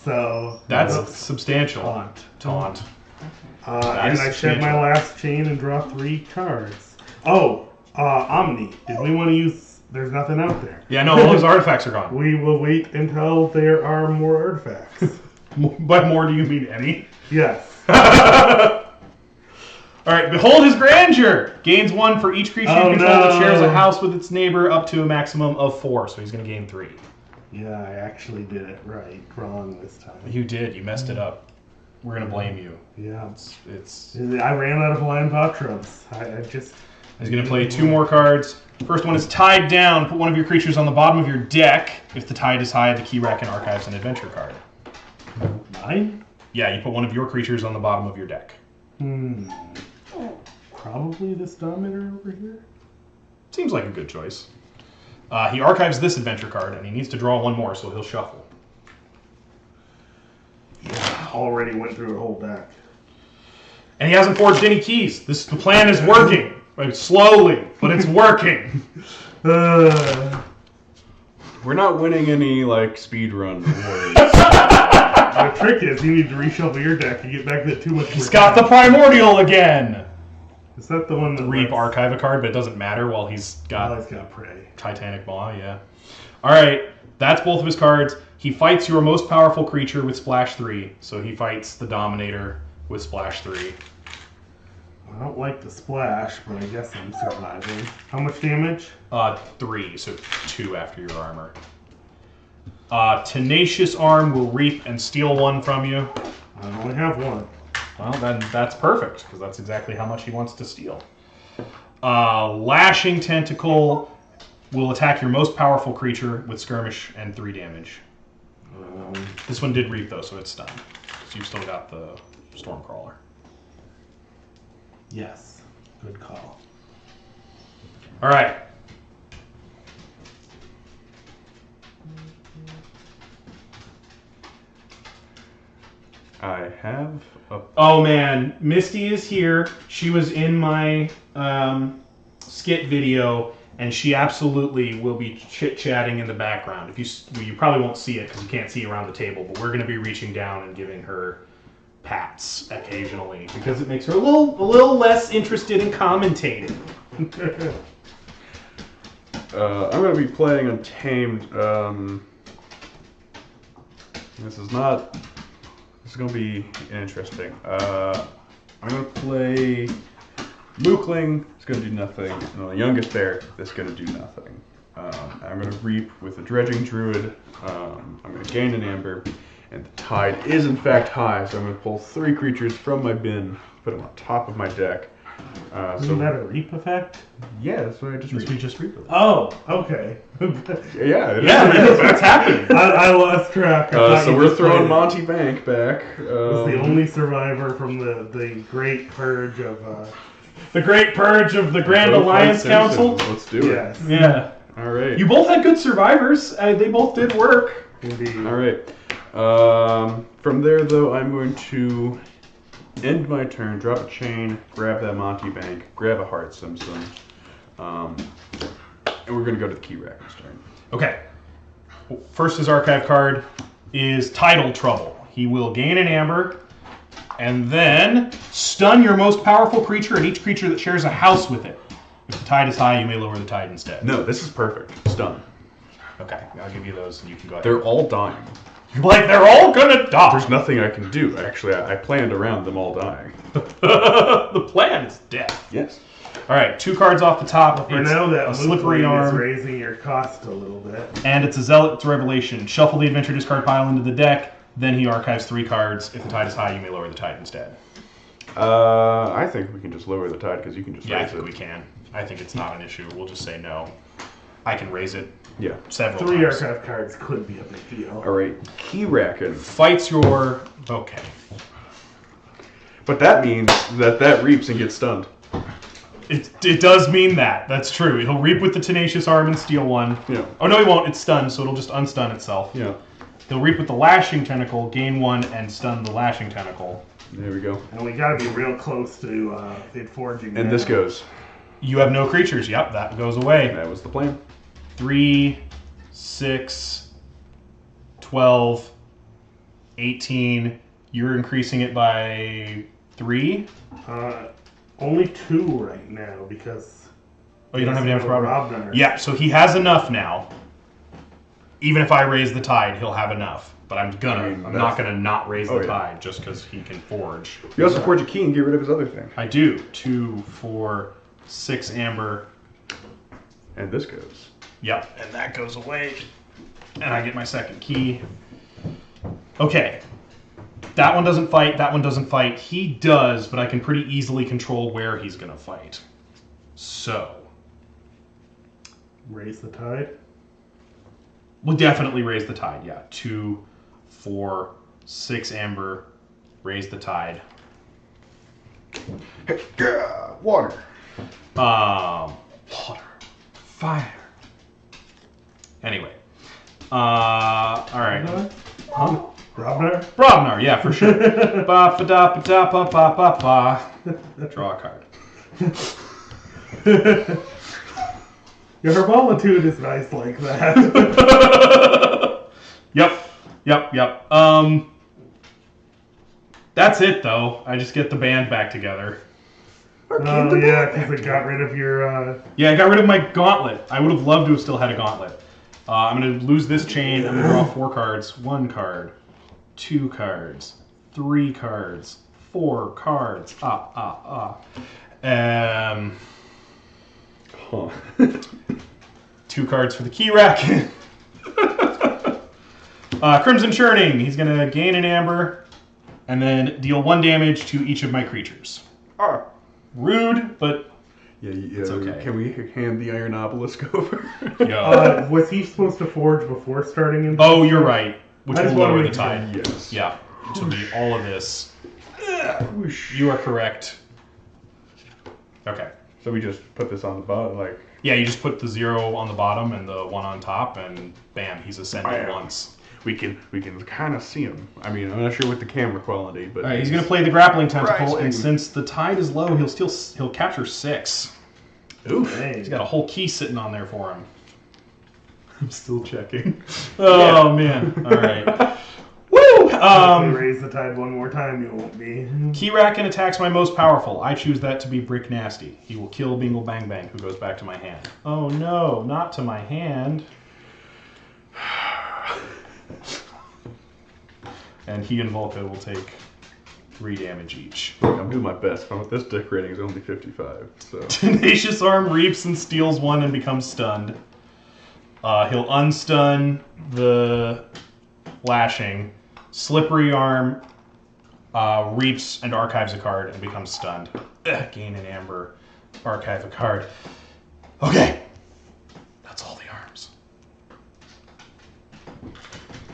So That's substantial. Taunt. That And is I shed my substantial. last chain and draw 3 cards. Oh, Omni. Did we want to use? There's nothing out there. Yeah, no, all his artifacts are gone. We will wait until there are more artifacts. By more, do you mean any? Yes. All right, behold his grandeur. Gains 1 for each creature you control that shares a house with its neighbor up to a maximum of 4. So he's going to gain 3. Yeah, I actually did it right. Wrong this time. You did. You messed it up. We're going to blame you. Yeah. It's. I ran out of blind Votrums. I just. He's going to play 2 more cards. First one is Tied Down. Put one of your creatures on the bottom of your deck. If the tide is high, the Keyraken archives an adventure card. Mine? Yeah, you put one of your creatures on the bottom of your deck. Probably this Dominator over here. Seems like a good choice. He archives this adventure card, and he needs to draw 1 more, so he'll shuffle. Yeah, already went through a whole deck. And he hasn't forged any keys. The plan is working. Like, slowly, but it's working. The We're not winning any, speed run awards. trick is you need to reshuffle your deck to get back that too much. He's got the Primordial again. Is that the one that Reap lets- archive a card, but it doesn't matter while he's Oh, got he's got Prey. Titanic Maw, yeah. Alright, that's both of his cards. He fights your most powerful creature with Splash 3, so he fights the Dominator with Splash 3. I don't like the splash, but I guess I'm surviving. How much damage? 3, so 2 after your armor. Tenacious Arm will reap and steal 1 from you. I only have 1. Well, then that's perfect, because that's exactly how much he wants to steal. Lashing Tentacle will attack your most powerful creature with Skirmish and 3 damage. This one did reap, though, so it's stunned. So you've still got the Stormcrawler. Yes. Good call. All right. I have a... Oh, man. Misty is here. She was in my skit video, and she absolutely will be chit-chatting in the background. You probably won't see it because you can't see around the table, but we're going to be reaching down and giving her pats occasionally because it makes her a little less interested in commentating. I'm going to be playing Untamed. This is going to be interesting. I'm going to play Mookling. It's going to do nothing. And the youngest bear, that's going to do nothing. I'm going to reap with a Dredging Druid. I'm going to gain an Amber. And the tide is in fact high, so I'm going to pull 3 creatures from my bin, put them on top of my deck. Isn't that a reap effect? Yeah, that's what I just reaped. We just reap with it. Oh, okay. Yeah, That's happening. I lost track. So we're throwing Monty Bank back. Was the only survivor from the Great Purge of... The Great Purge of the Grand Alliance Council? Let's do it. Yes. Yeah. All right. You both had good survivors. They both did work. Indeed. All right. From there, though, I'm going to end my turn, drop a chain, grab that Monty Bank, grab a Heart Simpson, and we're going to go to the Keyraken's turn. Okay. First, his archive card is Tidal Trouble. He will gain an Amber, and then stun your most powerful creature and each creature that shares a house with it. If the tide is high, you may lower the tide instead. No, this is perfect. Stun. Okay, I'll give you those, and you can go ahead. They're all dying. Like, they're all gonna die! There's nothing I can do. Actually, I planned around them all dying. The plan is death. Yes. Alright, 2 cards off the top. For It's now, that a Slippery is Arm, raising your cost a little bit. and it's a Zealot's Revelation. Shuffle the adventure discard pile into the deck, then he archives 3 cards. If the tide is high, you may lower the tide instead. I think we can just lower the tide because you can just Yeah, I raise think it. we can. I think it's not an issue. We'll just say no. I can raise it Yeah. several 3 times. archive cards could be a big deal. All right. Keyraken. Fights your... Okay. But that means that reaps and gets stunned. It does mean that. That's true. He'll reap with the Tenacious Arm and steal 1. Yeah. Oh, no, he won't. It's stunned, so it'll just unstun itself. Yeah. He'll reap with the Lashing Tentacle, gain 1, and stun the Lashing Tentacle. There we go. And we gotta be real close to it forging. And this goes. You have no creatures. Yep, that goes away. That was the plan. 3, 6, 12, 18. You're increasing it by 3? Only 2 right now because. Oh, you don't have damage for Rob? Robnar. Yeah, so he has enough now. Even if I raise the tide, he'll have enough. But I'm not gonna not raise the tide just because he can forge. You also forge a key and get rid of his other thing. I do. 2, 4, 6 amber. And this goes. Yep, and that goes away. And I get my second key. Okay. That one doesn't fight, that one doesn't fight. He does, but I can pretty easily control where he's gonna fight. So. Raise the tide. We'll definitely raise the tide, yeah. 2, 4, 6 amber. Raise the tide. Hey, water. Water. Fire. Anyway. Alright. Huh? Robnar? Brobnar, yeah, for sure. Ba-ba-da-ba-da-ba-ba-ba-ba. Draw a card. Your Herbolitude is nice like that. Yep. That's it, though. I just get the band back together. Oh, yeah, because it got rid of your... Yeah, I got rid of my gauntlet. I would have loved to have still had a gauntlet. I'm going to lose this chain. I'm going to draw 4 cards. 1 card. 2 cards. 3 cards. 4 cards. 2 cards for the Keyraken. Crimson Churning. He's going to gain an amber and then deal 1 damage to each of my creatures. Rude, but it's okay. Can we hand the Iron Obelisk over? Was he supposed to forge before starting in? Oh, you're right. Which will lower the tide. Yes. Yeah. Which will be all of this. You are correct. Okay. So we just put this on the bottom, like... Yeah, you just put the 0 on the bottom and the 1 on top, and bam, he's ascended once. We can kind of see him. I mean, I'm not sure with the camera quality, but... All right, he's going to play the Grappling Tentacle, and since the tide is low, he'll capture 6. Oof. Dang. He's got a whole key sitting on there for him. I'm still checking. Oh, man. All right. Woo! If we raise the tide one more time, you won't be. Keyraken attacks my most powerful. I choose that to be Brick Nasty. He will kill Bingle Bang Bang, who goes back to my hand. Oh no, not to my hand. And he and Volka will take 3 damage each. Look, I'm doing my best. But this deck rating is only 55, so... Tenacious Arm reaps and steals 1 and becomes stunned. He'll unstun the lashing. Slippery Arm reaps and archives a card and becomes stunned. Gain an amber. Archive a card. Okay. That's all the arms.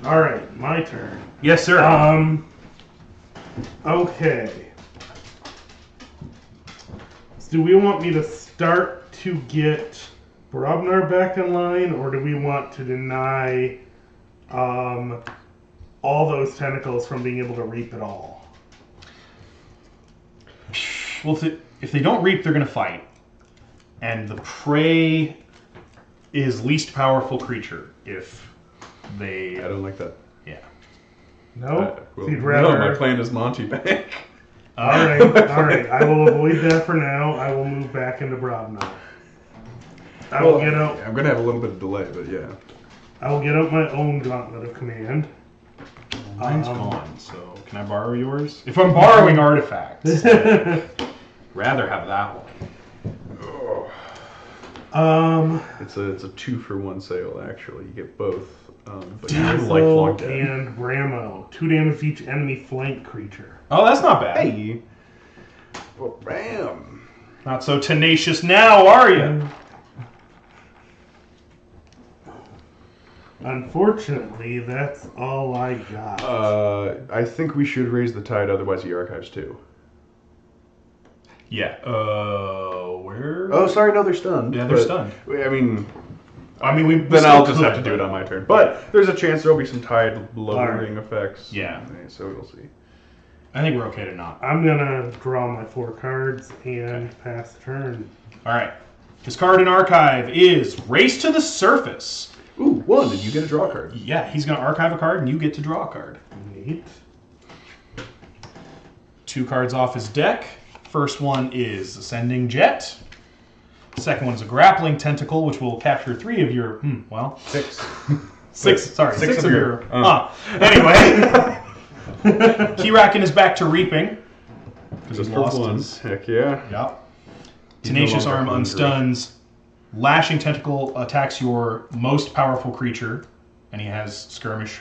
Alright, my turn. Yes, sir. Okay. So do we want me to start to get Brobnar back in line, or do we want to deny all those tentacles from being able to reap at all? Well, if they don't reap, they're going to fight. And the prey is least powerful creature if they... I don't like that. Yeah. No? Well, You'd rather... No, my plan is Monty Bank. Alright. I will avoid that for now. I will move back into Brobnar. I will get out... I'm going to have a little bit of delay, but yeah. I will get out my own Gauntlet of Command. Mine's gone, so can I borrow yours? If I'm borrowing artifacts, I'd rather have that one. It's a 2-for-1 sale, actually. You get both. But you Diesel lifelong dead. and Brammo. 2 damage each enemy flank creature. Oh, that's not bad. Hey! Well, bam! Not so tenacious now, are you? Unfortunately, that's all I got. I think we should raise the tide, otherwise he archives too. Yeah. Where? Oh, sorry, no, they're stunned. Yeah, they're stunned. I mean, we then still I'll just could, have to do it on my turn. But there's a chance there'll be some tide lowering effects. Yeah. So we'll see. I think we're okay to not. I'm gonna draw my 4 cards and pass the turn. All right. His card in archive is Race to the Surface. Ooh, 1, and you get a draw card. Yeah, he's going to archive a card, and you get to draw a card. Neat. 2 cards off his deck. First one is Ascending Jet. Second one is a Grappling Tentacle, which will capture 3 of your... 6. 6 of your... Anyway. Keyraken is back to reaping. Just for 1. Heck yeah. Yep. He's Tenacious no Arm longer unstuns. Lashing Tentacle attacks your most powerful creature, and he has Skirmish.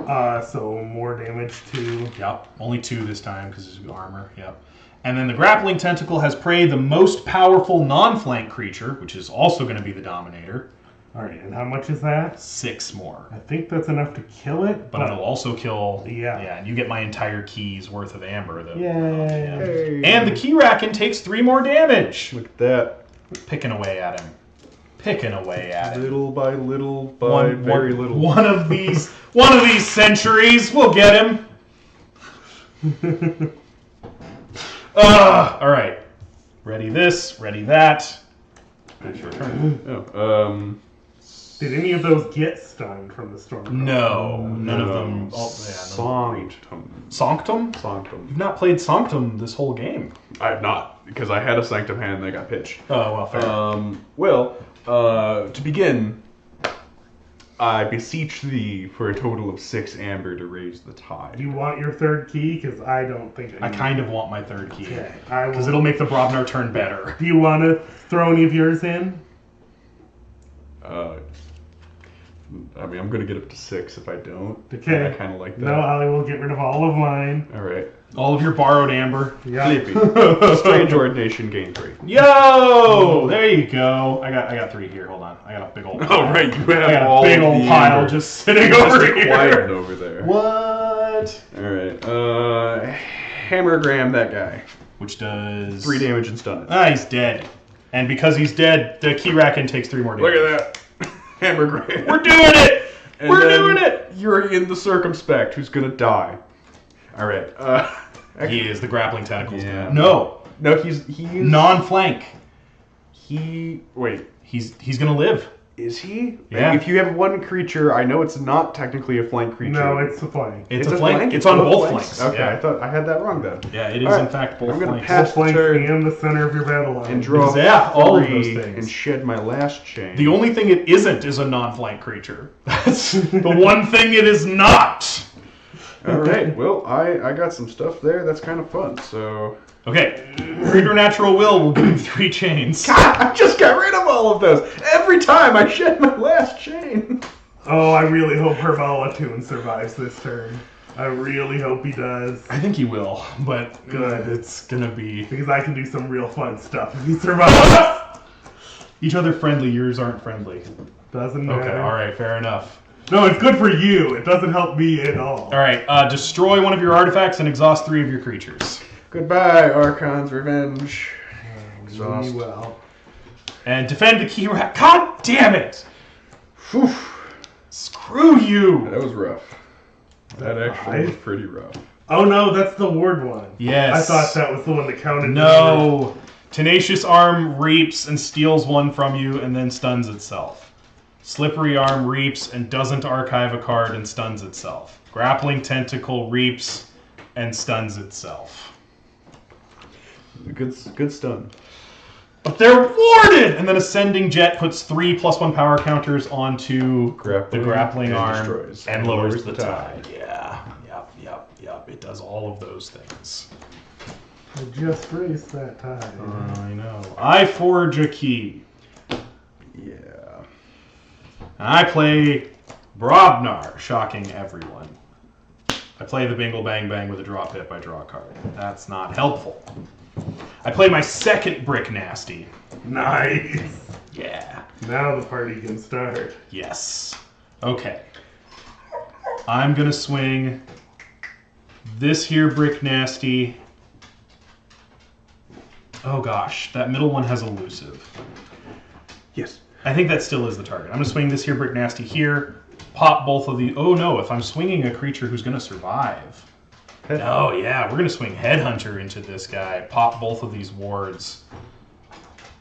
So more damage to... Yep, only 2 this time because his armor. Yep. And then the Grappling Tentacle has prey the most powerful non-flank creature, which is also going to be the Dominator. Alright, and how much is that? 6 more. I think that's enough to kill it. But it'll also kill... Yeah. Yeah, and you get my entire key's worth of amber. Yay. Hey. And the Keyraken takes 3 more damage. Look at that. Picking away at him. Little by very little. One of these centuries, we'll get him. All right. Ready this, ready that. It's your turn. Did any of those get stunned from the storm? No, none of them. Sanctum. Sanctum? Sanctum. You've not played Sanctum this whole game. I have not, because I had a Sanctum hand and they got pitched. Oh, well, fair. To begin, I beseech thee for a total of 6 amber to raise the tide. Do you want your 3rd key? Because I don't think I kind of want my 3rd key. Okay, Because it'll make the Brobnar turn better. Do you want to throw any of yours in? I mean, I'm going to get up to 6 if I don't. Okay. I kind of like that. No, I will get rid of all of mine. All right. All of your borrowed amber. Yeah. Flippy. Strange Ordination, gain 3. Yo! There you go. I got 3 here. Hold on. I got a big old pile. Oh, right. You I have got all a big old the pile amber. just sitting over here. Quiet over there. What? All right. Hammergram that guy. Which does 3 damage and stun it. Ah, he's dead. And because he's dead, the Keyraken takes 3 more damage. Look at that. Hammergram. We're doing it! And We're then doing it! You're in the Circumspect, who's gonna die. All right. He is the Grappling Tentacles. Yeah. No. No, he's Non-flank. Wait, He's gonna live. is he? Yeah. If you have one creature, I know it's not technically a flank creature. No, it's a flank. It's a flank. It's on both flanks. Okay, Yeah. I thought I had that wrong then. Yeah, it is All right. in fact both I'm gonna flanks. pass Both flanks turn and the center of your battle line. and draw Yeah, all of those 3 things. and shed my last chain. The only thing it isn't is a non-flank creature. That's the one thing it is not. All right. Well, I got some stuff there. That's kind of fun. So. Okay, Preternatural Will give you 3 chains. God, I just got rid of all of those. Every time I shed my last chain. Oh, I really hope Herbalatoon survives this turn. I really hope he does. I think he will, but Good. it's gonna be Because I can do some real fun stuff if he survives. each other friendly. Yours aren't friendly. Doesn't matter. Okay, all right, fair enough. No, it's good for you. It doesn't help me at all. All right, destroy one of your artifacts and exhaust 3 of your creatures. Goodbye, Archons Revenge. Really well. And defend the Keyraken. God damn it! Whew. Screw you! That was rough. That actually was pretty rough. Oh no, that's the ward one. Yes. I thought that was the one that counted. No! Tenacious Arm reaps and steals 1 from you and then stuns itself. Slippery Arm reaps and doesn't archive a card and stuns itself. Grappling Tentacle reaps and stuns itself. Good stun. But they're warded! And then Ascending Jet puts 3 +1 power counters onto the grappling and arm destroys. and lowers the tide. Yeah. Yep. It does all of those things. I just raised that tide. I know. I forge a key. Yeah. I play Brobnar, shocking everyone. I play the Bingle Bang Bang with a draw pip. I draw a card. That's not helpful. I play my second Brick Nasty. Nice. Yeah. Now the party can start. Yes. Okay. I'm gonna swing this here Brick Nasty. Oh gosh, that middle one has elusive. Yes. I think that still is the target. I'm gonna swing this here Brick Nasty here. Pop both of the. Oh no! If I'm swinging a creature who's gonna survive. Oh yeah, we're gonna swing Headhunter into this guy. Pop both of these wards,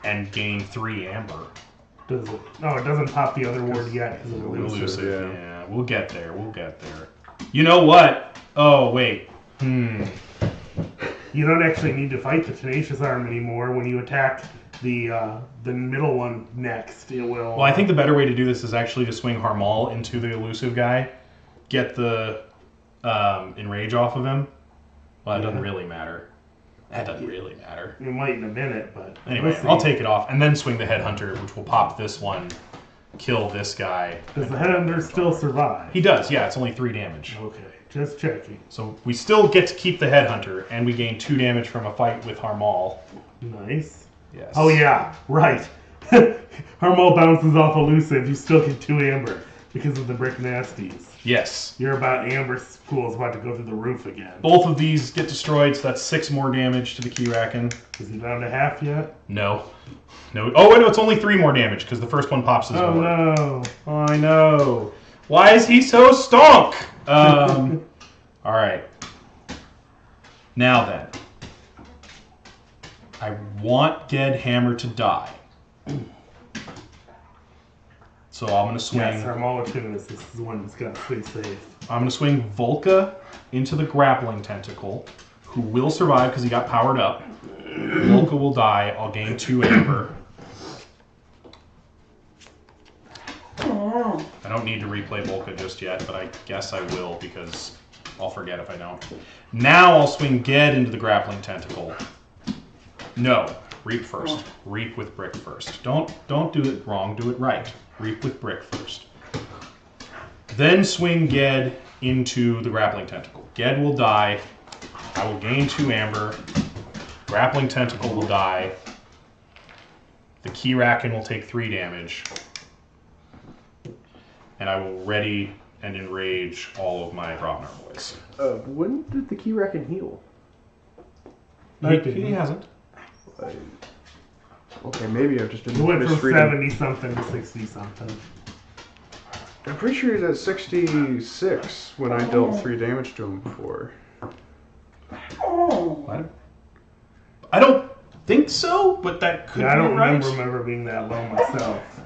and gain 3 amber. Does it? No, it doesn't pop the other ward yet because of elusive. Elusive. Yeah, we'll get there. We'll get there. You know what? Oh wait. You don't actually need to fight the Tenacious Arm anymore when you attack the middle one next. It will. Well, I think the better way to do this is actually to swing Harmal into the elusive guy, get the enrage off of him. Well, it doesn't really matter. That doesn't really matter. It might in a minute, but Anyway, I'll take it off and then swing the Headhunter, which will pop this one, kill this guy. Does the Headhunter still survive? He does, yeah, it's only 3 damage. Okay, just checking. So we still get to keep the Headhunter, and we gain 2 damage from a fight with Harmal. Nice. Yes. Oh yeah, right. Harmal bounces off elusive. You still get 2 amber because of the Brick Nasties. Yes. You're about amber pool is about to go through the roof again. Both of these get destroyed, so that's 6 more damage to the Keyraken. Is he down to half yet? No. No. Oh, wait, no, it's only 3 more damage, because the first one pops his ward. No. Oh, I know. Why is he so stonk? Alright. Now then. I want Ged Hammer to die. So I'm going to swing... Yes, Harmolatunis is the one that's got to stay safe. I'm going to swing Volca into the Grappling Tentacle, who will survive because he got powered up. Volca will die. I'll gain 2 amber. I don't need to replay Volca just yet, but I guess I will because I'll forget if I don't. Now I'll swing Ged into the Grappling Tentacle. No, reap first. Reap with brick first. Don't do it wrong. Do it right. Reap with brick first. Then swing Ged into the Grappling Tentacle. Ged will die. I will gain 2 amber. Grappling Tentacle will die. The Keyraken will take 3 damage. And I will ready and enrage all of my Brobnar boys. When did the Keyraken heal? He hasn't. Okay, maybe I've just been He went from misreading. 70-something to 60-something. I'm pretty sure he's at 66 when I dealt 3 damage to him before. I don't... think so, but that could Yeah, I be don't right. remember being that low myself.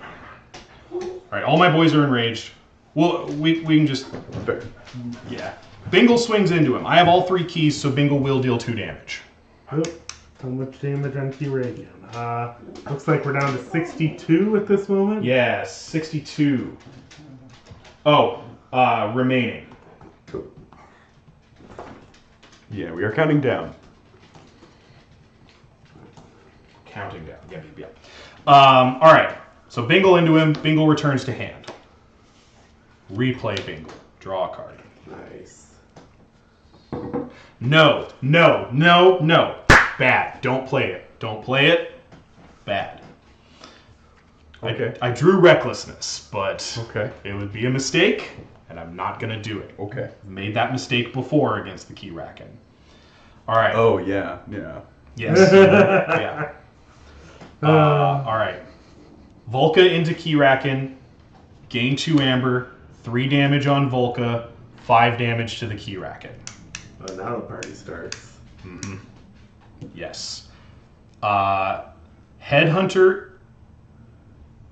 All right, all my boys are enraged. Well, we can just... Fair. Yeah. Bingle swings into him. I have all 3 keys, so Bingle will deal 2 damage. Oh, how much damage on Keyraken? Looks like we're down to 62 at this moment. Yeah, 62. Oh, remaining. Yeah, we are counting down. Counting down. Yep. All right. So Bingle into him. Bingle returns to hand. Replay Bingle. Draw a card. Nice. No. Bad. Don't play it. Bad. Okay. I drew Recklessness, but Okay. it would be a mistake, and I'm not going to do it. Okay. I've made that mistake before against the Keyraken. All right. Oh, yeah. Yes. Yeah. All right. Volca into Keyraken. Gain 2 amber. 3 damage on Volca. 5 damage to the Keyraken. Oh, now the party starts. Mm-hmm. Yes. Headhunter.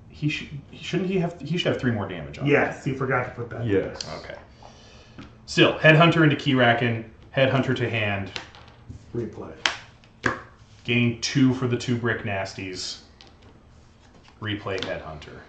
He should have 3 more damage on him. Yes, you forgot to put that. Yes. Okay. Still, Headhunter into Keyraken. Headhunter to hand. Replay. Gain 2 for the 2 brick nasties. Replay Headhunter.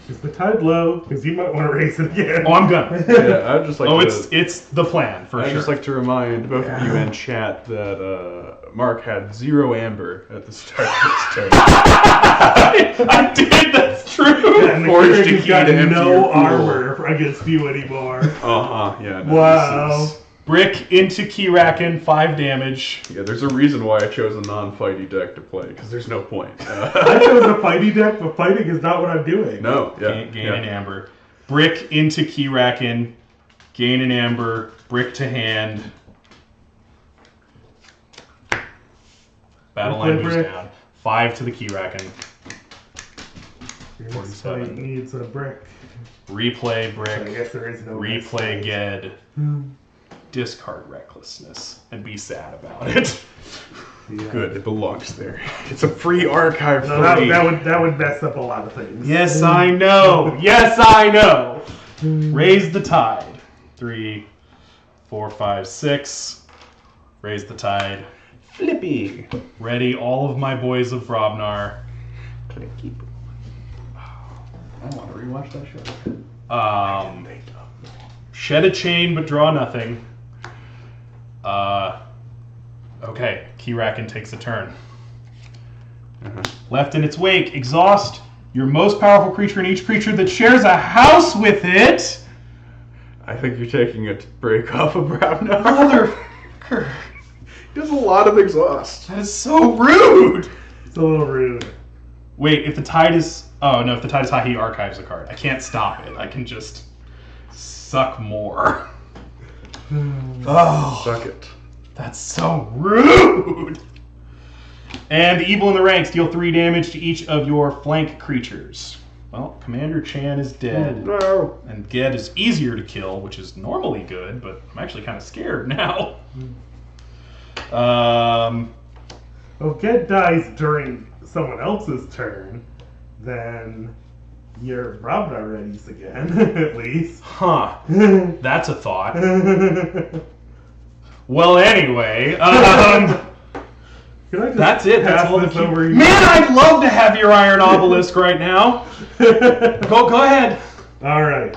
Is the tide low? Because you might want to raise it again. Oh, I'm gonna. Yeah, I'd just like it's the plan for I'd sure. just like to remind both of you in chat that Mark had 0 amber at the start of this turn. I did. That's true. And the Forged a Keyraken's key got to empty your no pool. armor against you anymore. Yeah. No, Wow. this is- Brick into Keyraken, 5 damage. Yeah, there's a reason why I chose a non-fighty deck to play, because there's no point. I chose a fighty deck, but fighting is not what I'm doing. No, yeah. Gain an amber. Brick into Keyraken, gain an amber. Brick to hand. Battle line moves Brick. down. 5 to the Keyraken. Your 47. fight needs a brick. Replay So I Brick. guess there is no Replay next Ged. Discard Recklessness and be sad about it. fight. Yeah. Good, it belongs there. It's a free archive No, for me. that would mess up a lot of things. Yes, I know. Yes, I know. Raise the tide. 3, 4, 5, 6. Raise the tide. Flippy. Ready, all of my boys of Brobnar. Clicky. I want to rewatch that show. Shed a chain, but draw nothing. Okay, Keyraken takes a turn. Left in its wake, exhaust your most powerful creature and each creature that shares a house with it. I think you're taking a break off of Brabnar. Motherfucker. He does a lot of exhaust. That is so rude. It's a little rude. Wait, if the tide is... Oh, no, if the tide is high, he archives a card. I can't stop it. I can just suck more. Oh, Suck it. that's so rude. And Evil in the Ranks, deal 3 damage to each of your flank creatures. Well, Commander Chan is dead. No. And Ged is easier to kill, which is normally good, but I'm actually kind of scared now. Well, if Ged dies during someone else's turn, then you're Brabnar readies again, at least. Huh. That's a thought. Well, anyway, Can I just that's it. That's pass all the this over you? Man, I'd love to have your Iron Obelisk right now. Go ahead. All right.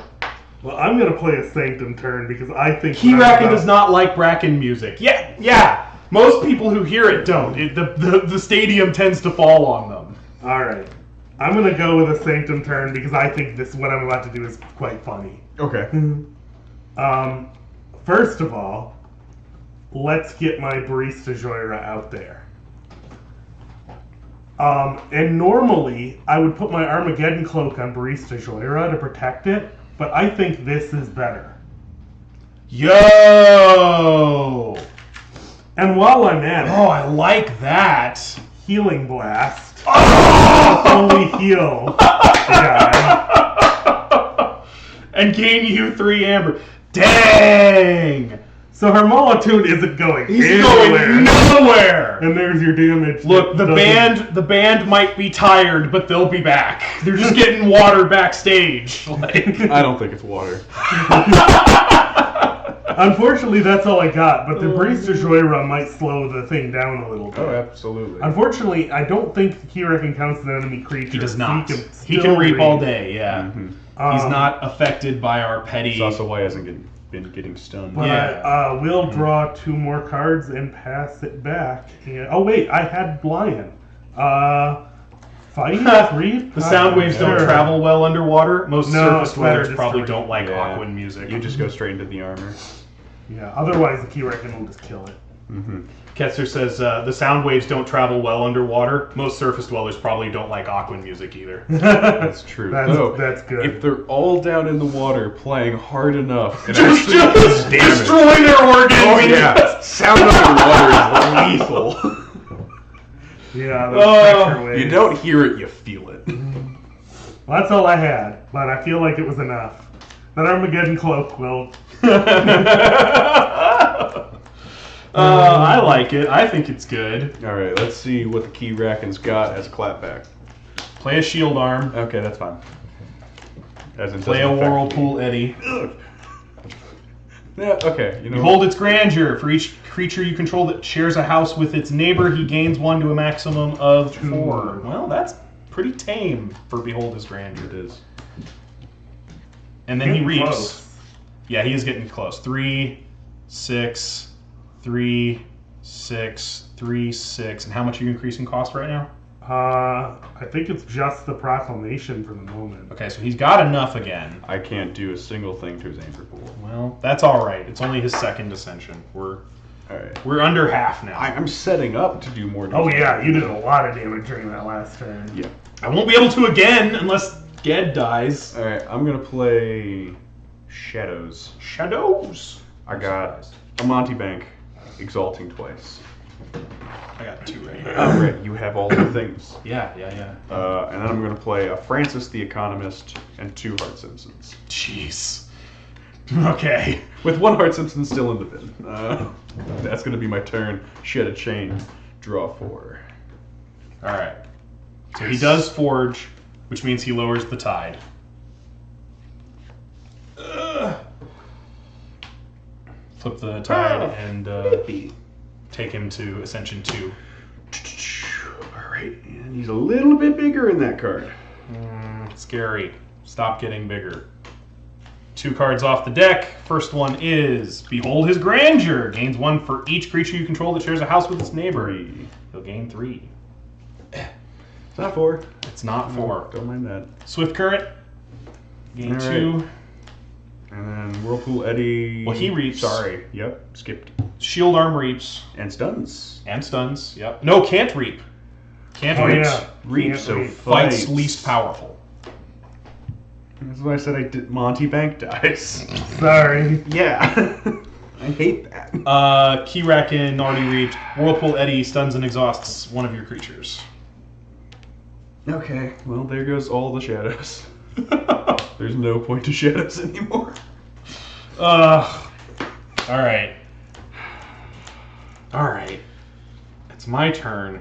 Well, I'm gonna play a Sanctum turn because I think Keyraken does not like Bracken music. Yeah. Most people who hear it don't. The stadium tends to fall on them. All right. I'm gonna go with a Sanctum turn because I think what I'm about to do is quite funny. Okay. First of all, let's get my Barista Joyra out there. And normally, I would put my Armageddon Cloak on Barista Joyra to protect it, but I think this is better. Yo! And while I'm at it, Oh, I like that. Healing Blast. Oh! Only heal the guy. And gain you 3 amber. Dang! So her Molotune isn't going He's anywhere. going nowhere. And there's your damage. Look, the band might be tired, but they'll be back. They're just getting water backstage. Like, I don't think it's water. Unfortunately, that's all I got. But the Brace de Joyra might slow the thing down a little bit. Oh, absolutely. Unfortunately, I don't think Keyraken counts as an enemy creature. he does not. So He can reap all day. Yeah. Mm-hmm. He's not affected by our petty. That's also why he hasn't been getting stunned. But Yeah. I will draw 2 more cards and pass it back. And, oh wait, I had Lion. Fight, reap. The sound waves don't Sure. travel well underwater. Most No, surface it's better dwellers just probably to don't like Yeah. Aquan music. You just go straight into the armor. Yeah. Otherwise, the Keyraken will just kill it. Mm-hmm. Ketzer says the sound waves don't travel well underwater. Most surface dwellers probably don't like Aquan music either. That's true. That's good. If they're all down in the water playing hard enough and Just actually does damage. destroying their organs. Oh yeah, sound underwater is lethal. Yeah. Those pressure waves. You don't hear it, you feel it. Well, that's all I had, but I feel like it was enough. That Armageddon cloak will. I like it. I think it's good. All right, let's see what the Keyraken's got as a clapback. Play a shield arm. Okay, that's fine. As in Play a doesn't affect me. whirlpool eddy. Yeah, okay. You know. Behold its grandeur. For each creature you control that shares a house with its neighbor, he gains 1 to a maximum of 4. Well, that's pretty tame for Behold his grandeur. It is. And then he Getting reaps. close. Yeah, he is getting close. 3, 6, 3, 6, 3, 6. And how much are you increasing cost right now? I think it's just the proclamation for the moment. Okay, so he's got enough again. I can't do a single thing to his anchor pool. Well, that's all right. It's only his second ascension. All right. We're under half now. I'm setting up to do more Oh damage. yeah, you did a lot of damage during that last turn. Yeah. I won't be able to again unless Ged dies. All right, I'm gonna play Shadows. Shadows. I got a Monty Bank, Exalting twice. I got 2 right here. Oh, right, you have all the things. Yeah. And then I'm gonna play a Francis the Economist and 2 Hart Simpsons. Jeez. Okay. With 1 Hart Simpson still in the bin. That's gonna be my turn. Shed a chain, draw 4. All right. So he does forge, which means he lowers the tide. Flip the tide and take him to Ascension 2. Alright, and he's a little bit bigger in that card. Scary. Stop getting bigger. 2 cards off the deck. First one is Behold His Grandeur. Gains 1 for each creature you control that shares a house with its neighbor. He'll gain 3. It's not 4. It's not 4. Don't mind that. Swift Current. Gain All 2. And then Whirlpool Eddy. Well, he reaps. Sorry. Yep. Skipped. Shield Arm reaps. And stuns. And stuns. Yep. No, can't reap. Can't Oh reap. yeah, Reap, Can't so reap. Fights least powerful. That's why I said I did. Monty Bank dies. Sorry. Yeah. I hate that. Keyraken already reaped. Whirlpool Eddy stuns and exhausts one of your creatures. Okay. Well, there goes all the shadows. There's no point to shadows anymore. Alright. Alright. It's my turn.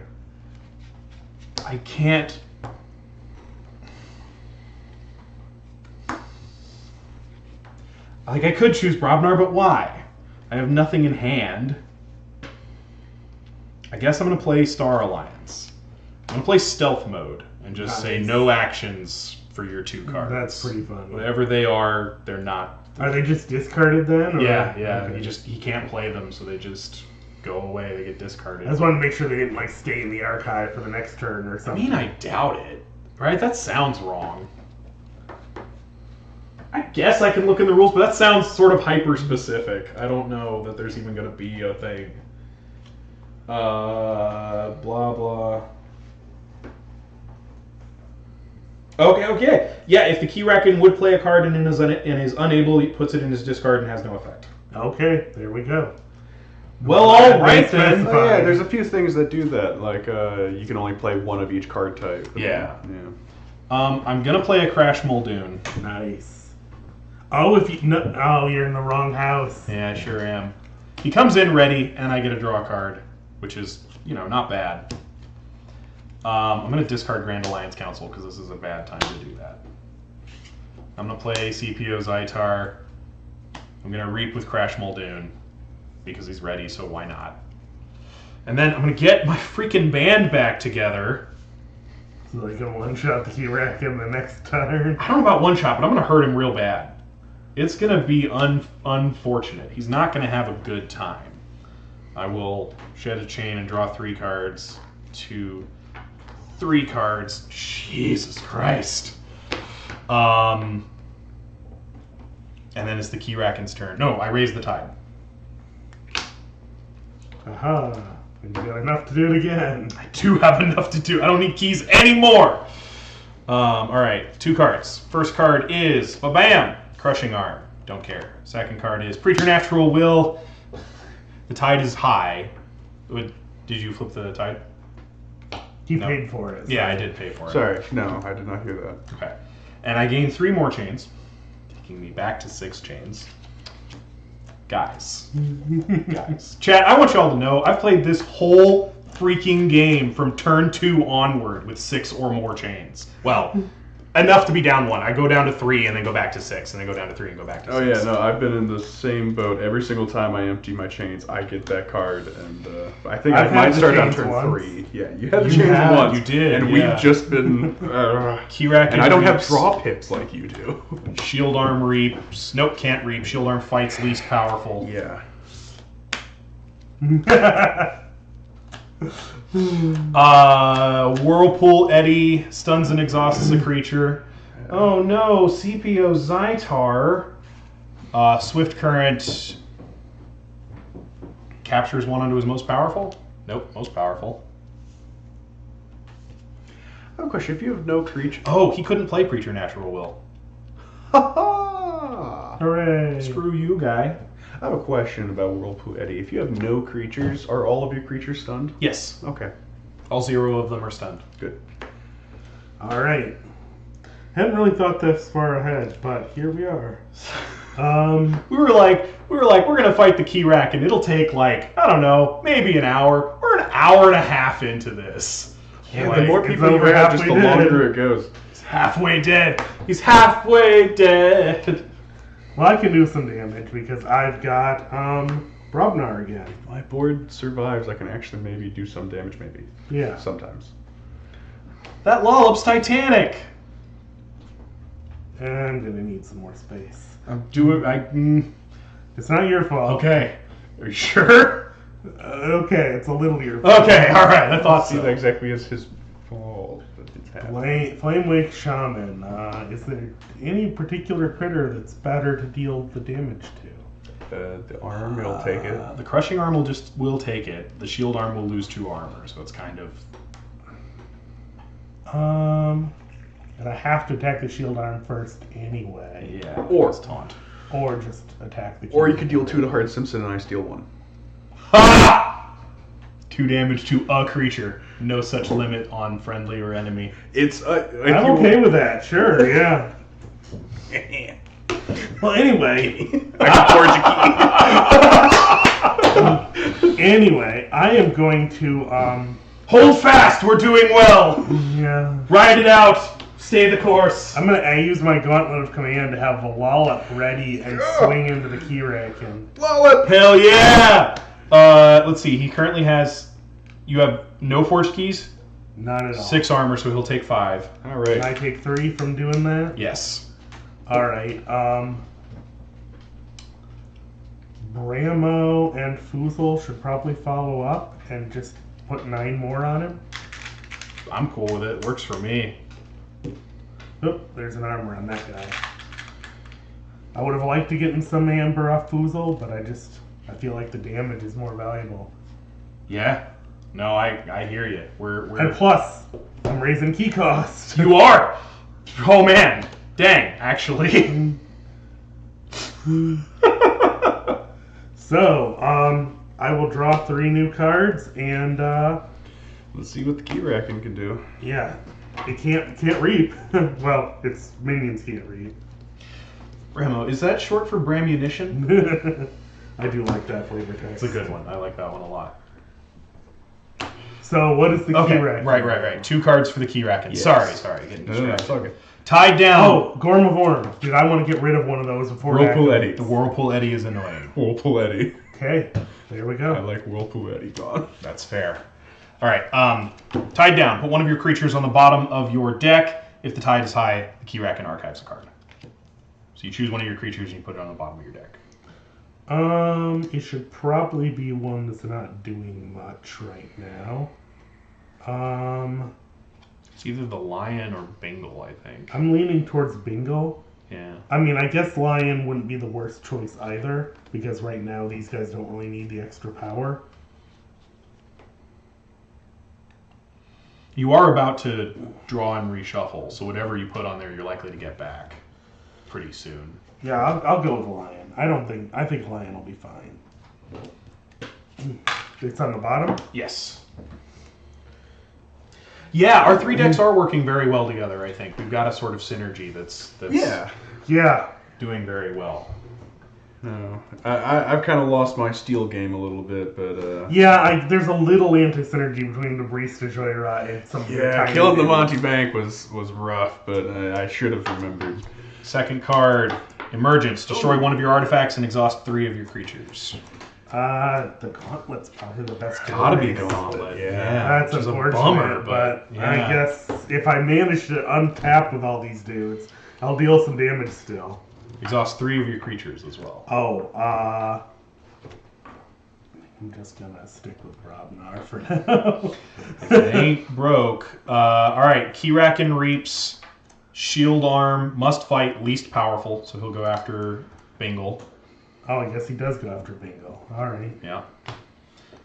I can't... Like, I could choose Brobnar, but why? I have nothing in hand. I guess I'm going to play Star Alliance. I'm going to play Stealth Mode and just say Nice. no actions for your 2 cards. That's pretty fun. Whatever they are, they're not. Are they just discarded then? Or? Yeah. Okay. He can't play them, so they just go away. They get discarded. I just wanted to make sure they didn't like stay in the archive for the next turn or I something. mean, I doubt it. Right? That sounds wrong. I guess I can look in the rules, but that sounds sort of hyper-specific. I don't know that there's even going to be a thing. Blah, blah. Okay. Yeah, if the Keyraken would play a card and is unable, he puts it in his discard and has no effect. Okay, there we go. Well, all right then. Oh, yeah, there's a few things that do that. Like, you can only play 1 of each card type. Yeah. Yeah. I'm going to play a Crash Muldoon. Nice. Oh, if you no, oh, you're in the wrong house. Yeah, I sure am. He comes in ready, and I get to draw a card, which is, not bad. I'm going to discard Grand Alliance Council because this is a bad time to do that. I'm going to play CPO Zytar. I'm going to Reap with Crash Muldoon because he's ready, so why not? And then I'm going to get my freaking band back together. So they can one-shot the Keyraken the next turn. I don't know about one-shot, but I'm going to hurt him real bad. It's going to be unfortunate. He's not going to have a good time. I will shed a chain and draw 3 cards to 3 cards. Jesus Christ. And then it's the Keyraken's turn. No, I raise the tide. Aha. And you got enough to do it again. I do have enough to do. I don't need keys anymore. All right, 2 cards. First card is, ba-bam, Crushing Arm. Don't care. Second card is Preternatural Will. The tide is high. Did you flip the tide? He paid for it. Yeah, I did pay for it. Sorry, no, I did not hear that. Okay. And I gain 3 more chains, taking me back to 6 chains. Guys. Chat, I want y'all to know I've played this whole freaking game from turn 2 onward with 6 or more chains. Well, enough to be down 1. I go down to 3 and then go back to 6, and then go down to 3 and go back to 6. Oh yeah, no, I've been in the same boat. Every single time I empty my chains, I get that card, and I think I might start on turn 3. Yeah, you had the chains once. You did, and yeah. we've just been Keyraken and I don't have reaps. draw pips like you do. Shield Arm reaps. Nope, can't reap. Shield Arm fights least powerful. Yeah. Whirlpool Eddy stuns and exhausts a creature. Oh no, CPO Zytar. Swift Current captures one onto his most powerful? Nope, most powerful. I have a question. If you have no creature... Oh, he couldn't play Preternatural Will. Ha ha! Hooray. Screw you, guy. I have a question about Whirlpool Eddy. If you have no creatures, are all of your creatures stunned? Yes. Okay, All 0 of them are stunned. good. All right. Hadn't really thought this far ahead, but here we are. We were like, we're gonna fight the Keyraken. It'll take like, I don't know, maybe an hour. We're an hour and a half into this. Yeah, Like, the more it's people you over have, just the halfway dead. longer it goes. he's halfway dead. He's halfway dead. Well, I can do some damage because I've got Brobnar again. If my board survives, I can actually maybe do some damage, maybe. Yeah. Sometimes. That Lollop's Titanic. And I'm gonna need some more space. I'm doing. It's not your fault. Okay. Are you sure? Okay, it's a little your fault. Okay. All right. I thought See, so. that exactly is his fault. But it's happening. Flamewake Shaman. Is there any particular critter that's better to deal the damage to? The arm, it'll take it. The Crushing Arm will take it. The Shield Arm will lose 2 armor, so it's kind of. And I have to attack the shield arm first anyway. Yeah. Or- it's taunt. Or just attack the Or you key. could deal 2 to Hard Simpson and I steal 1. Ha! 2 damage to a creature. No such limit on friendly or enemy. It's I'm okay with that, sure, yeah. Well, anyway. Anyway, I am going to, Hold fast! We're doing well! yeah. Ride it out! Stay the course! I use my Gauntlet of Command to have Valhalla ready and swing into the Keyraken. Blow it! Hell yeah! Let's see, he currently has... You have no forged keys? Not at all. 6 armor, so he'll take 5. All Can right. I take 3 from doing that? Yes. Alright, Bramo and Fuzel should probably follow up and just put 9 more on him. I'm cool with it. Works for me. Oop, there's an armor on that guy. I would have liked to get in some amber off Fuzel, but I feel like the damage is more valuable. Yeah. No, I hear you. And plus, I'm raising key cost. You are! Oh man. Dang, actually. So, I will draw 3 new cards, and Let's see what the Keyraken can do. yeah, it can't reap. Well, its minions can't reap. Ramo, is that short for Bramunition? I do like that flavor text. It's a good one. I like that one a lot. So what is the Keyraken? Right. 2 cards for the Keyraken. Yes. Sorry. Getting distracted. It's okay. Tied down. Oh, Gorm of Orm. Dude, I want to get rid of one of those before Whirlpool Eddie. The Whirlpool Eddie is annoying. Whirlpool Eddie. Okay, there we go. I like Whirlpool Eddie gone. That's fair. All right. Tied down. Put one of your creatures on the bottom of your deck. If the tide is high, the Keyraken archives a card. So you choose one of your creatures and you put it on the bottom of your deck. It should probably be one that's not doing much right now. It's either the Lion or Bengal, I think. I'm leaning towards Bingo. Yeah. I mean, I guess Lion wouldn't be the worst choice either, because right now these guys don't really need the extra power. You are about to draw and reshuffle, so whatever you put on there, you're likely to get back pretty soon. Yeah, I'll go with Lion. I think Lion will be fine. It's on the bottom? Yes. Yeah, our 3 decks are working very well together, I think. We've got a sort of synergy that's Yeah. doing very well. No, I've kind of lost my steel game a little bit, but Yeah, there's a little anti-synergy between the Barista Joyride and some tiny killing the dudes. Monty Bank was rough, but I should have remembered. Second card, Emergence. Destroy one of your artifacts and exhaust 3 of your creatures. The Gauntlet's probably the best. Gotta be choice. Gauntlet. That's which is unfortunate, a bummer, but yeah. I guess if I manage to untap with all these dudes, I'll deal some damage still. Exhaust 3 of your creatures as well. I'm just gonna stick with Robnar for now. It ain't broke. Alright, Keyraken Reaps, Shield Arm, must fight, least powerful, so he'll go after Bengal. Oh, I guess he does go after Bingo. Alright. Yeah.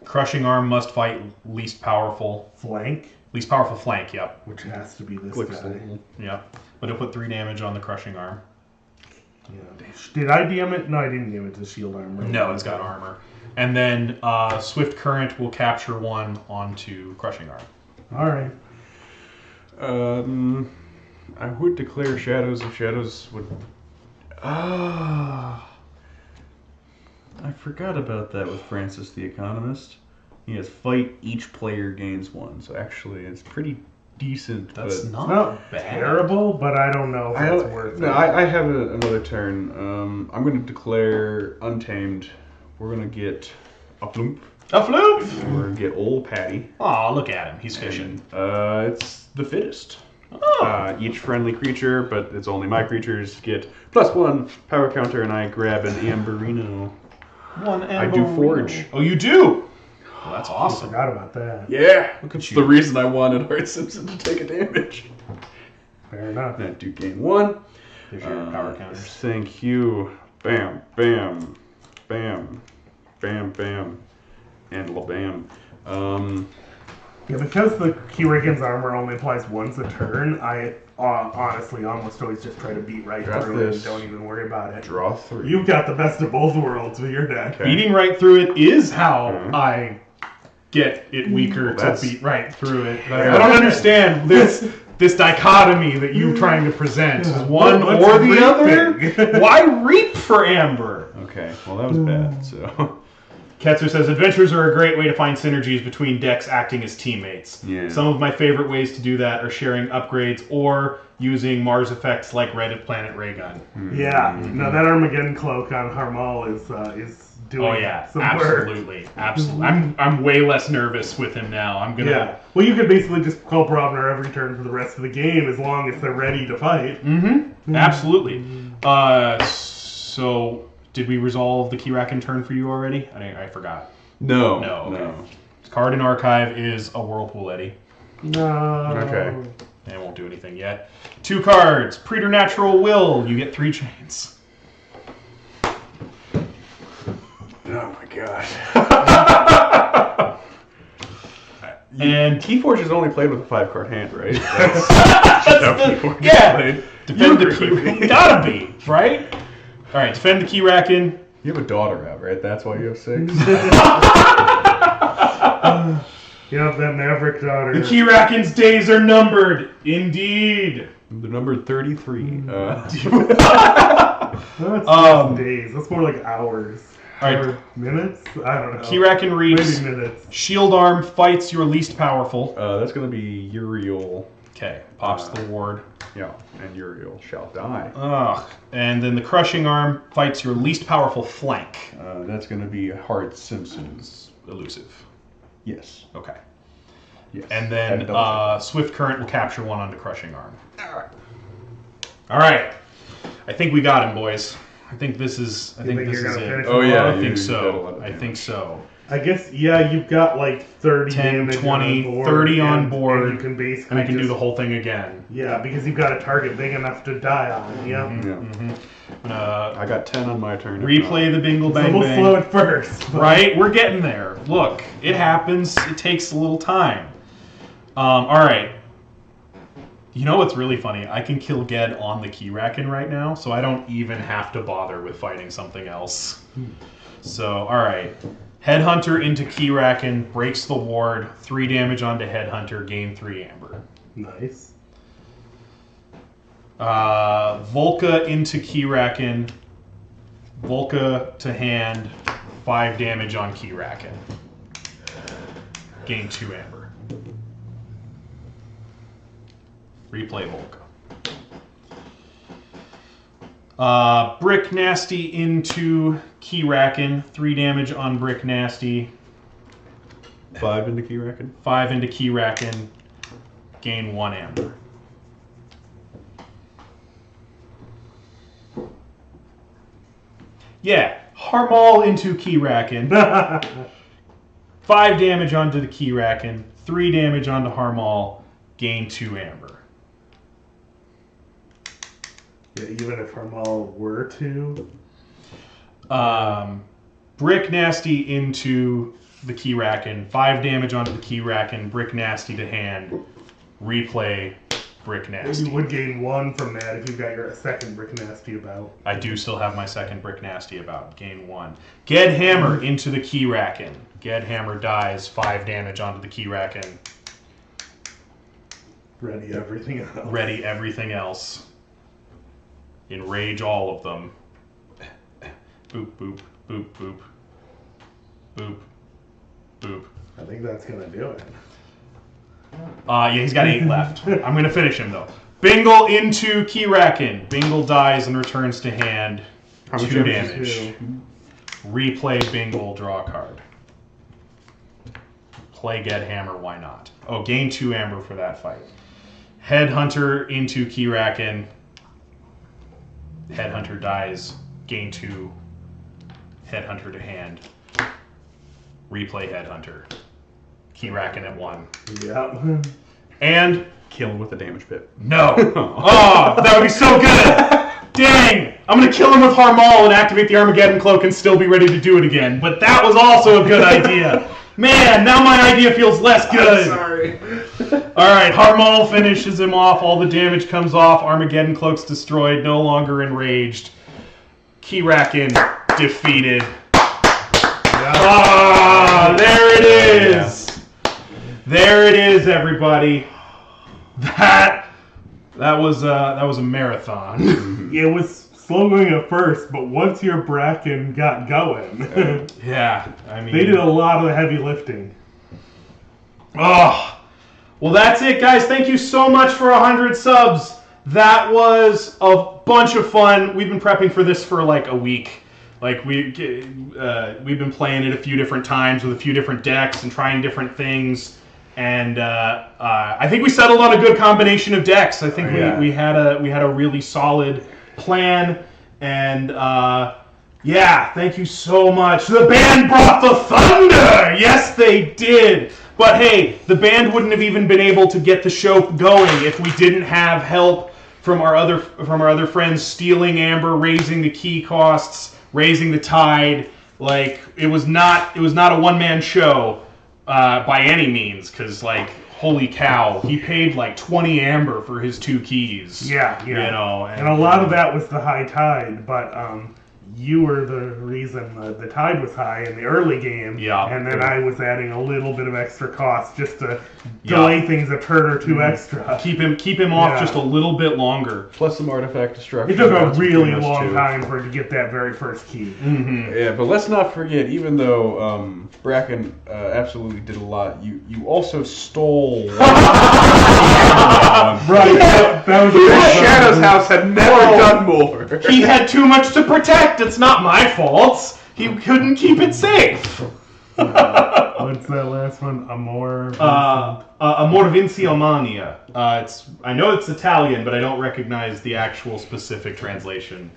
Crushing Arm, must fight, least powerful. Flank, Least powerful flank, yep. which has to be this Clicks guy. Yeah. But he'll put 3 damage on the Crushing Arm. Yeah. Did I DM it? No, I didn't DM it to Shield Armor. No, it's got armor. And then Swift Current will capture 1 onto Crushing Arm. Alright. I would declare Shadows if Shadows would. I forgot about that with Francis the Economist. He has fight, each player gains 1, so actually it's pretty decent. That's but not bad. Terrible, but I don't know if it's worth it. I have another turn. I'm going to declare Untamed. We're going to get a Floop. A Floop! We're going to get Old Patty. Aw, look at him. He's fishing. It's the fittest. Oh. Each friendly creature, but it's only my creatures, get +1 power counter, and I grab an Amberino. I do Forge. Oh, you do? Well, that's I awesome. forgot about that. Yeah! Look at That's you. the reason I wanted Art Simpson to take a damage. Fair enough. I do gain 1. There's your power counters. Thank you. Bam, bam, bam, bam, bam, and la-bam. Yeah, because the Keyraken's armor only applies once a turn, I honestly almost always just try to beat right Drop through it this. and don't even worry about it. Draw 3. You've got the best of both worlds with your deck. Okay. Beating right through it is how Mhm. I get it weaker to That's- beat right through it. Yeah. I don't understand this dichotomy that you're trying to present. Is one What's or the other? reaping? Why reap for Amber? Okay, well that was bad, so... Ketzer says, adventures are a great way to find synergies between decks acting as teammates. Yeah. Some of my favorite ways to do that are sharing upgrades or using Mars effects like Red Planet Raygun. Yeah, no, that Armageddon cloak on Harmal is doing Oh yeah, some work. absolutely. I'm way less nervous with him now. I'm gonna. Yeah. Well, you could basically just call Brobner every turn for the rest of the game as long as they're ready to fight. Mm-hmm. Absolutely. So did we resolve the Keyraken turn for you already? I forgot. No. No. Okay. No. Card in archive is a Whirlpool Eddy. No. Okay. And it won't do anything yet. 2 cards. Preternatural Will. You get 3 chains. Oh my god. And Keyforge is only played with a 5-card hand, right? That's how Keyforge is played. Defend the You agree with me. Key. Gotta be, right? All right, defend the Keyraken. You have a daughter out, right? That's why you have 6? Yep, that Maverick daughter. The Keyraken's days are numbered. Indeed. The number 33. That's just days. That's more like hours. All right. Or minutes? I don't know. Keyraken Reefs. Maybe minutes. Shield Arm fights your least powerful. That's going to be Uriel. Okay, pops the ward. Yeah, and Uriel shall die. Ugh. And then the Crushing Arm fights your least powerful flank. That's going to be Hart Simpson's. Elusive. Yes. Okay. Yes. And then Swift Current will capture one onto Crushing Arm. All right. I think we got him, boys. I think this is. I think this is it. Oh yeah, I think so. I think so. I guess, yeah, you've got like 30 10, damage 20, on board, 30 on board, and you can basically and I can do the whole thing again. Yeah, because you've got a target big enough to die on. Yeah. I got 10 on my turn. Replay the Bingle Bang So we'll Bang. slow it first. Right? We're getting there. Look, it happens. It takes a little time. All right. You know what's really funny? I can kill Ged on the Keyraken right now, so I don't even have to bother with fighting something else. So, all right. Headhunter into Keyraken, breaks the ward, 3 damage onto Headhunter, gain 3 amber. Nice. Volca into Keyraken, Volca to hand, 5 damage on Keyraken. Gain 2 amber. Replay Volca. Brick Nasty into Keyraken, 3 damage on Brick Nasty. 5 into Keyraken. 5 into Keyraken, gain 1 amber. Yeah, Harmal into Keyraken. 5 damage onto the Keyraken, 3 damage onto Harmal, gain 2 amber. Yeah, even if Harmal were to. Brick Nasty into the Keyraken, 5 damage onto the Keyraken, Brick Nasty to hand, replay Brick Nasty. You would gain 1 from that if you've got your second Brick Nasty about. I do still have my second Brick Nasty about, gain 1. Ged Hammer into the Keyraken. Ged Hammer dies, 5 damage onto the Keyraken. Ready everything else. Ready everything else. Enrage all of them. Boop, boop, boop, boop. Boop, boop. I think that's going to do it. Yeah, he's got 8 left. I'm going to finish him, though. Bingle into Keyraken. Bingle dies and returns to hand. How much 2 damage? damage. Replay Bingle, draw a card. Play Ged Hammer, why not? Oh, gain 2 amber for that fight. Headhunter into Keyraken. Headhunter dies, gain 2. Headhunter to hand. Replay Headhunter. Keyraken at 1. Yep. And Kill him with a damage pit. no. Oh, that would be so good. Dang. I'm going to kill him with Harmal and activate the Armageddon Cloak and still be ready to do it again. But that was also a good idea. Man, now my idea feels less good. I'm sorry. All right, Harmal finishes him off. All the damage comes off. Armageddon Cloak's destroyed. No longer enraged. Keyraken defeated. Ah, there it is. There it is, everybody. That was a marathon. It was slow going at first, but once your Bracken got going, Yeah, I mean they did a lot of the heavy lifting. Oh, well, that's it, guys. Thank you so much for 100 subs. That was a bunch of fun. We've been prepping for this for like a week. Like we've been playing it a few different times with a few different decks and trying different things. And I think we settled on a good combination of decks. I think we had a really solid plan. And yeah, thank you so much. The band brought the thunder. Yes, they did. But hey, the band wouldn't have even been able to get the show going if we didn't have help from our other friends stealing amber, raising the key costs, raising the tide. Like it was not a one-man show by any means, because like holy cow, he paid like 20 amber for his 2 keys. Yeah. You know, and a lot of that was the high tide, but you were the reason the tide was high in the early game. Yeah. And then I was adding a little bit of extra cost just to delay things a turn or two extra. Keep him off just a little bit longer. Plus some artifact destruction. It took a that's really between us long two. time for it to get that very first key. Mm-hmm. Yeah, but let's not forget, even though Bracken absolutely did a lot, you also stole one. Right. That was The Shadow's house had never done more. He had too much to protect. It's not my fault. He couldn't keep it safe. What's that last one? Amor Vincia Mania. I know it's Italian, but I don't recognize the actual specific translation.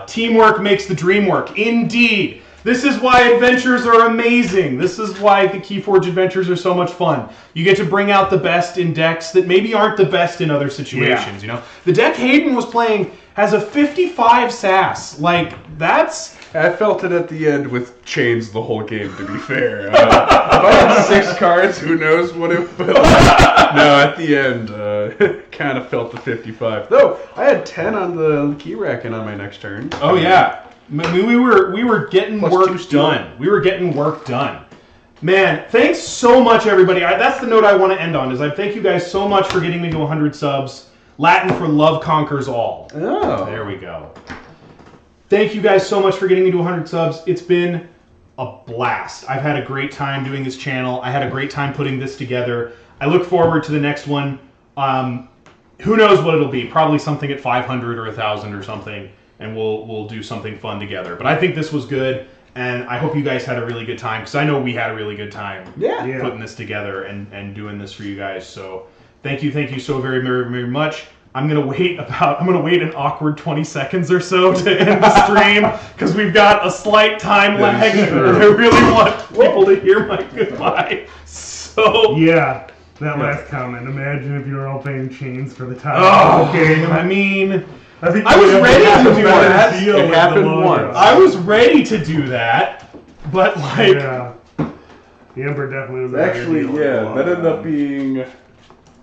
Teamwork makes the dream work. Indeed. This is why adventures are amazing. This is why the Keyforge adventures are so much fun. You get to bring out the best in decks that maybe aren't the best in other situations. You know, the deck Hayden was playing has a 55 SAS. Like, that's... I felt it at the end with chains the whole game, to be fair. If I had 6 cards, who knows what it felt. No, at the end, kind of felt the 55. Though, I had 10 on the Keyraken on my next turn. Oh, yeah. I mean, we were getting Plus work 2 steel. done. We were getting work done. Man, thanks so much, everybody. That's the note I want to end on, is I thank you guys so much for getting me to 100 subs. Latin for love conquers all. Oh. There we go. Thank you guys so much for getting me to 100 subs. It's been a blast. I've had a great time doing this channel. I had a great time putting this together. I look forward to the next one. Who knows what it'll be? Probably something at 500 or 1,000 or something, and we'll do something fun together. But I think this was good, and I hope you guys had a really good time, because I know we had a really good time putting this together and doing this for you guys. So thank you so very, very, very much. I'm gonna wait an awkward 20 seconds or so to end the stream, because we've got a slight time lag, and I really want people to hear my goodbye. So Yeah, that last comment. Imagine if you were all playing chains for the time. oh, Okay. I mean, I think I was we ready have to a do better that. deal It with the happened long once. run. I was ready to do that, but like, Yeah. The Emperor definitely was a better Actually, deal with the yeah, long that ended run. up being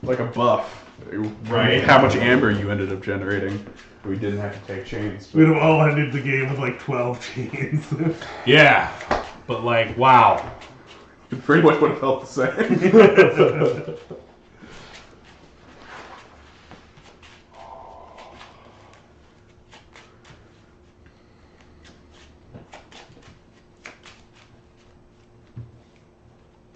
like a buff. Right. How much amber you ended up generating. We didn't have to take chains. We'd have all ended the game with like 12 chains. yeah, but like, wow. It pretty much would have felt the same.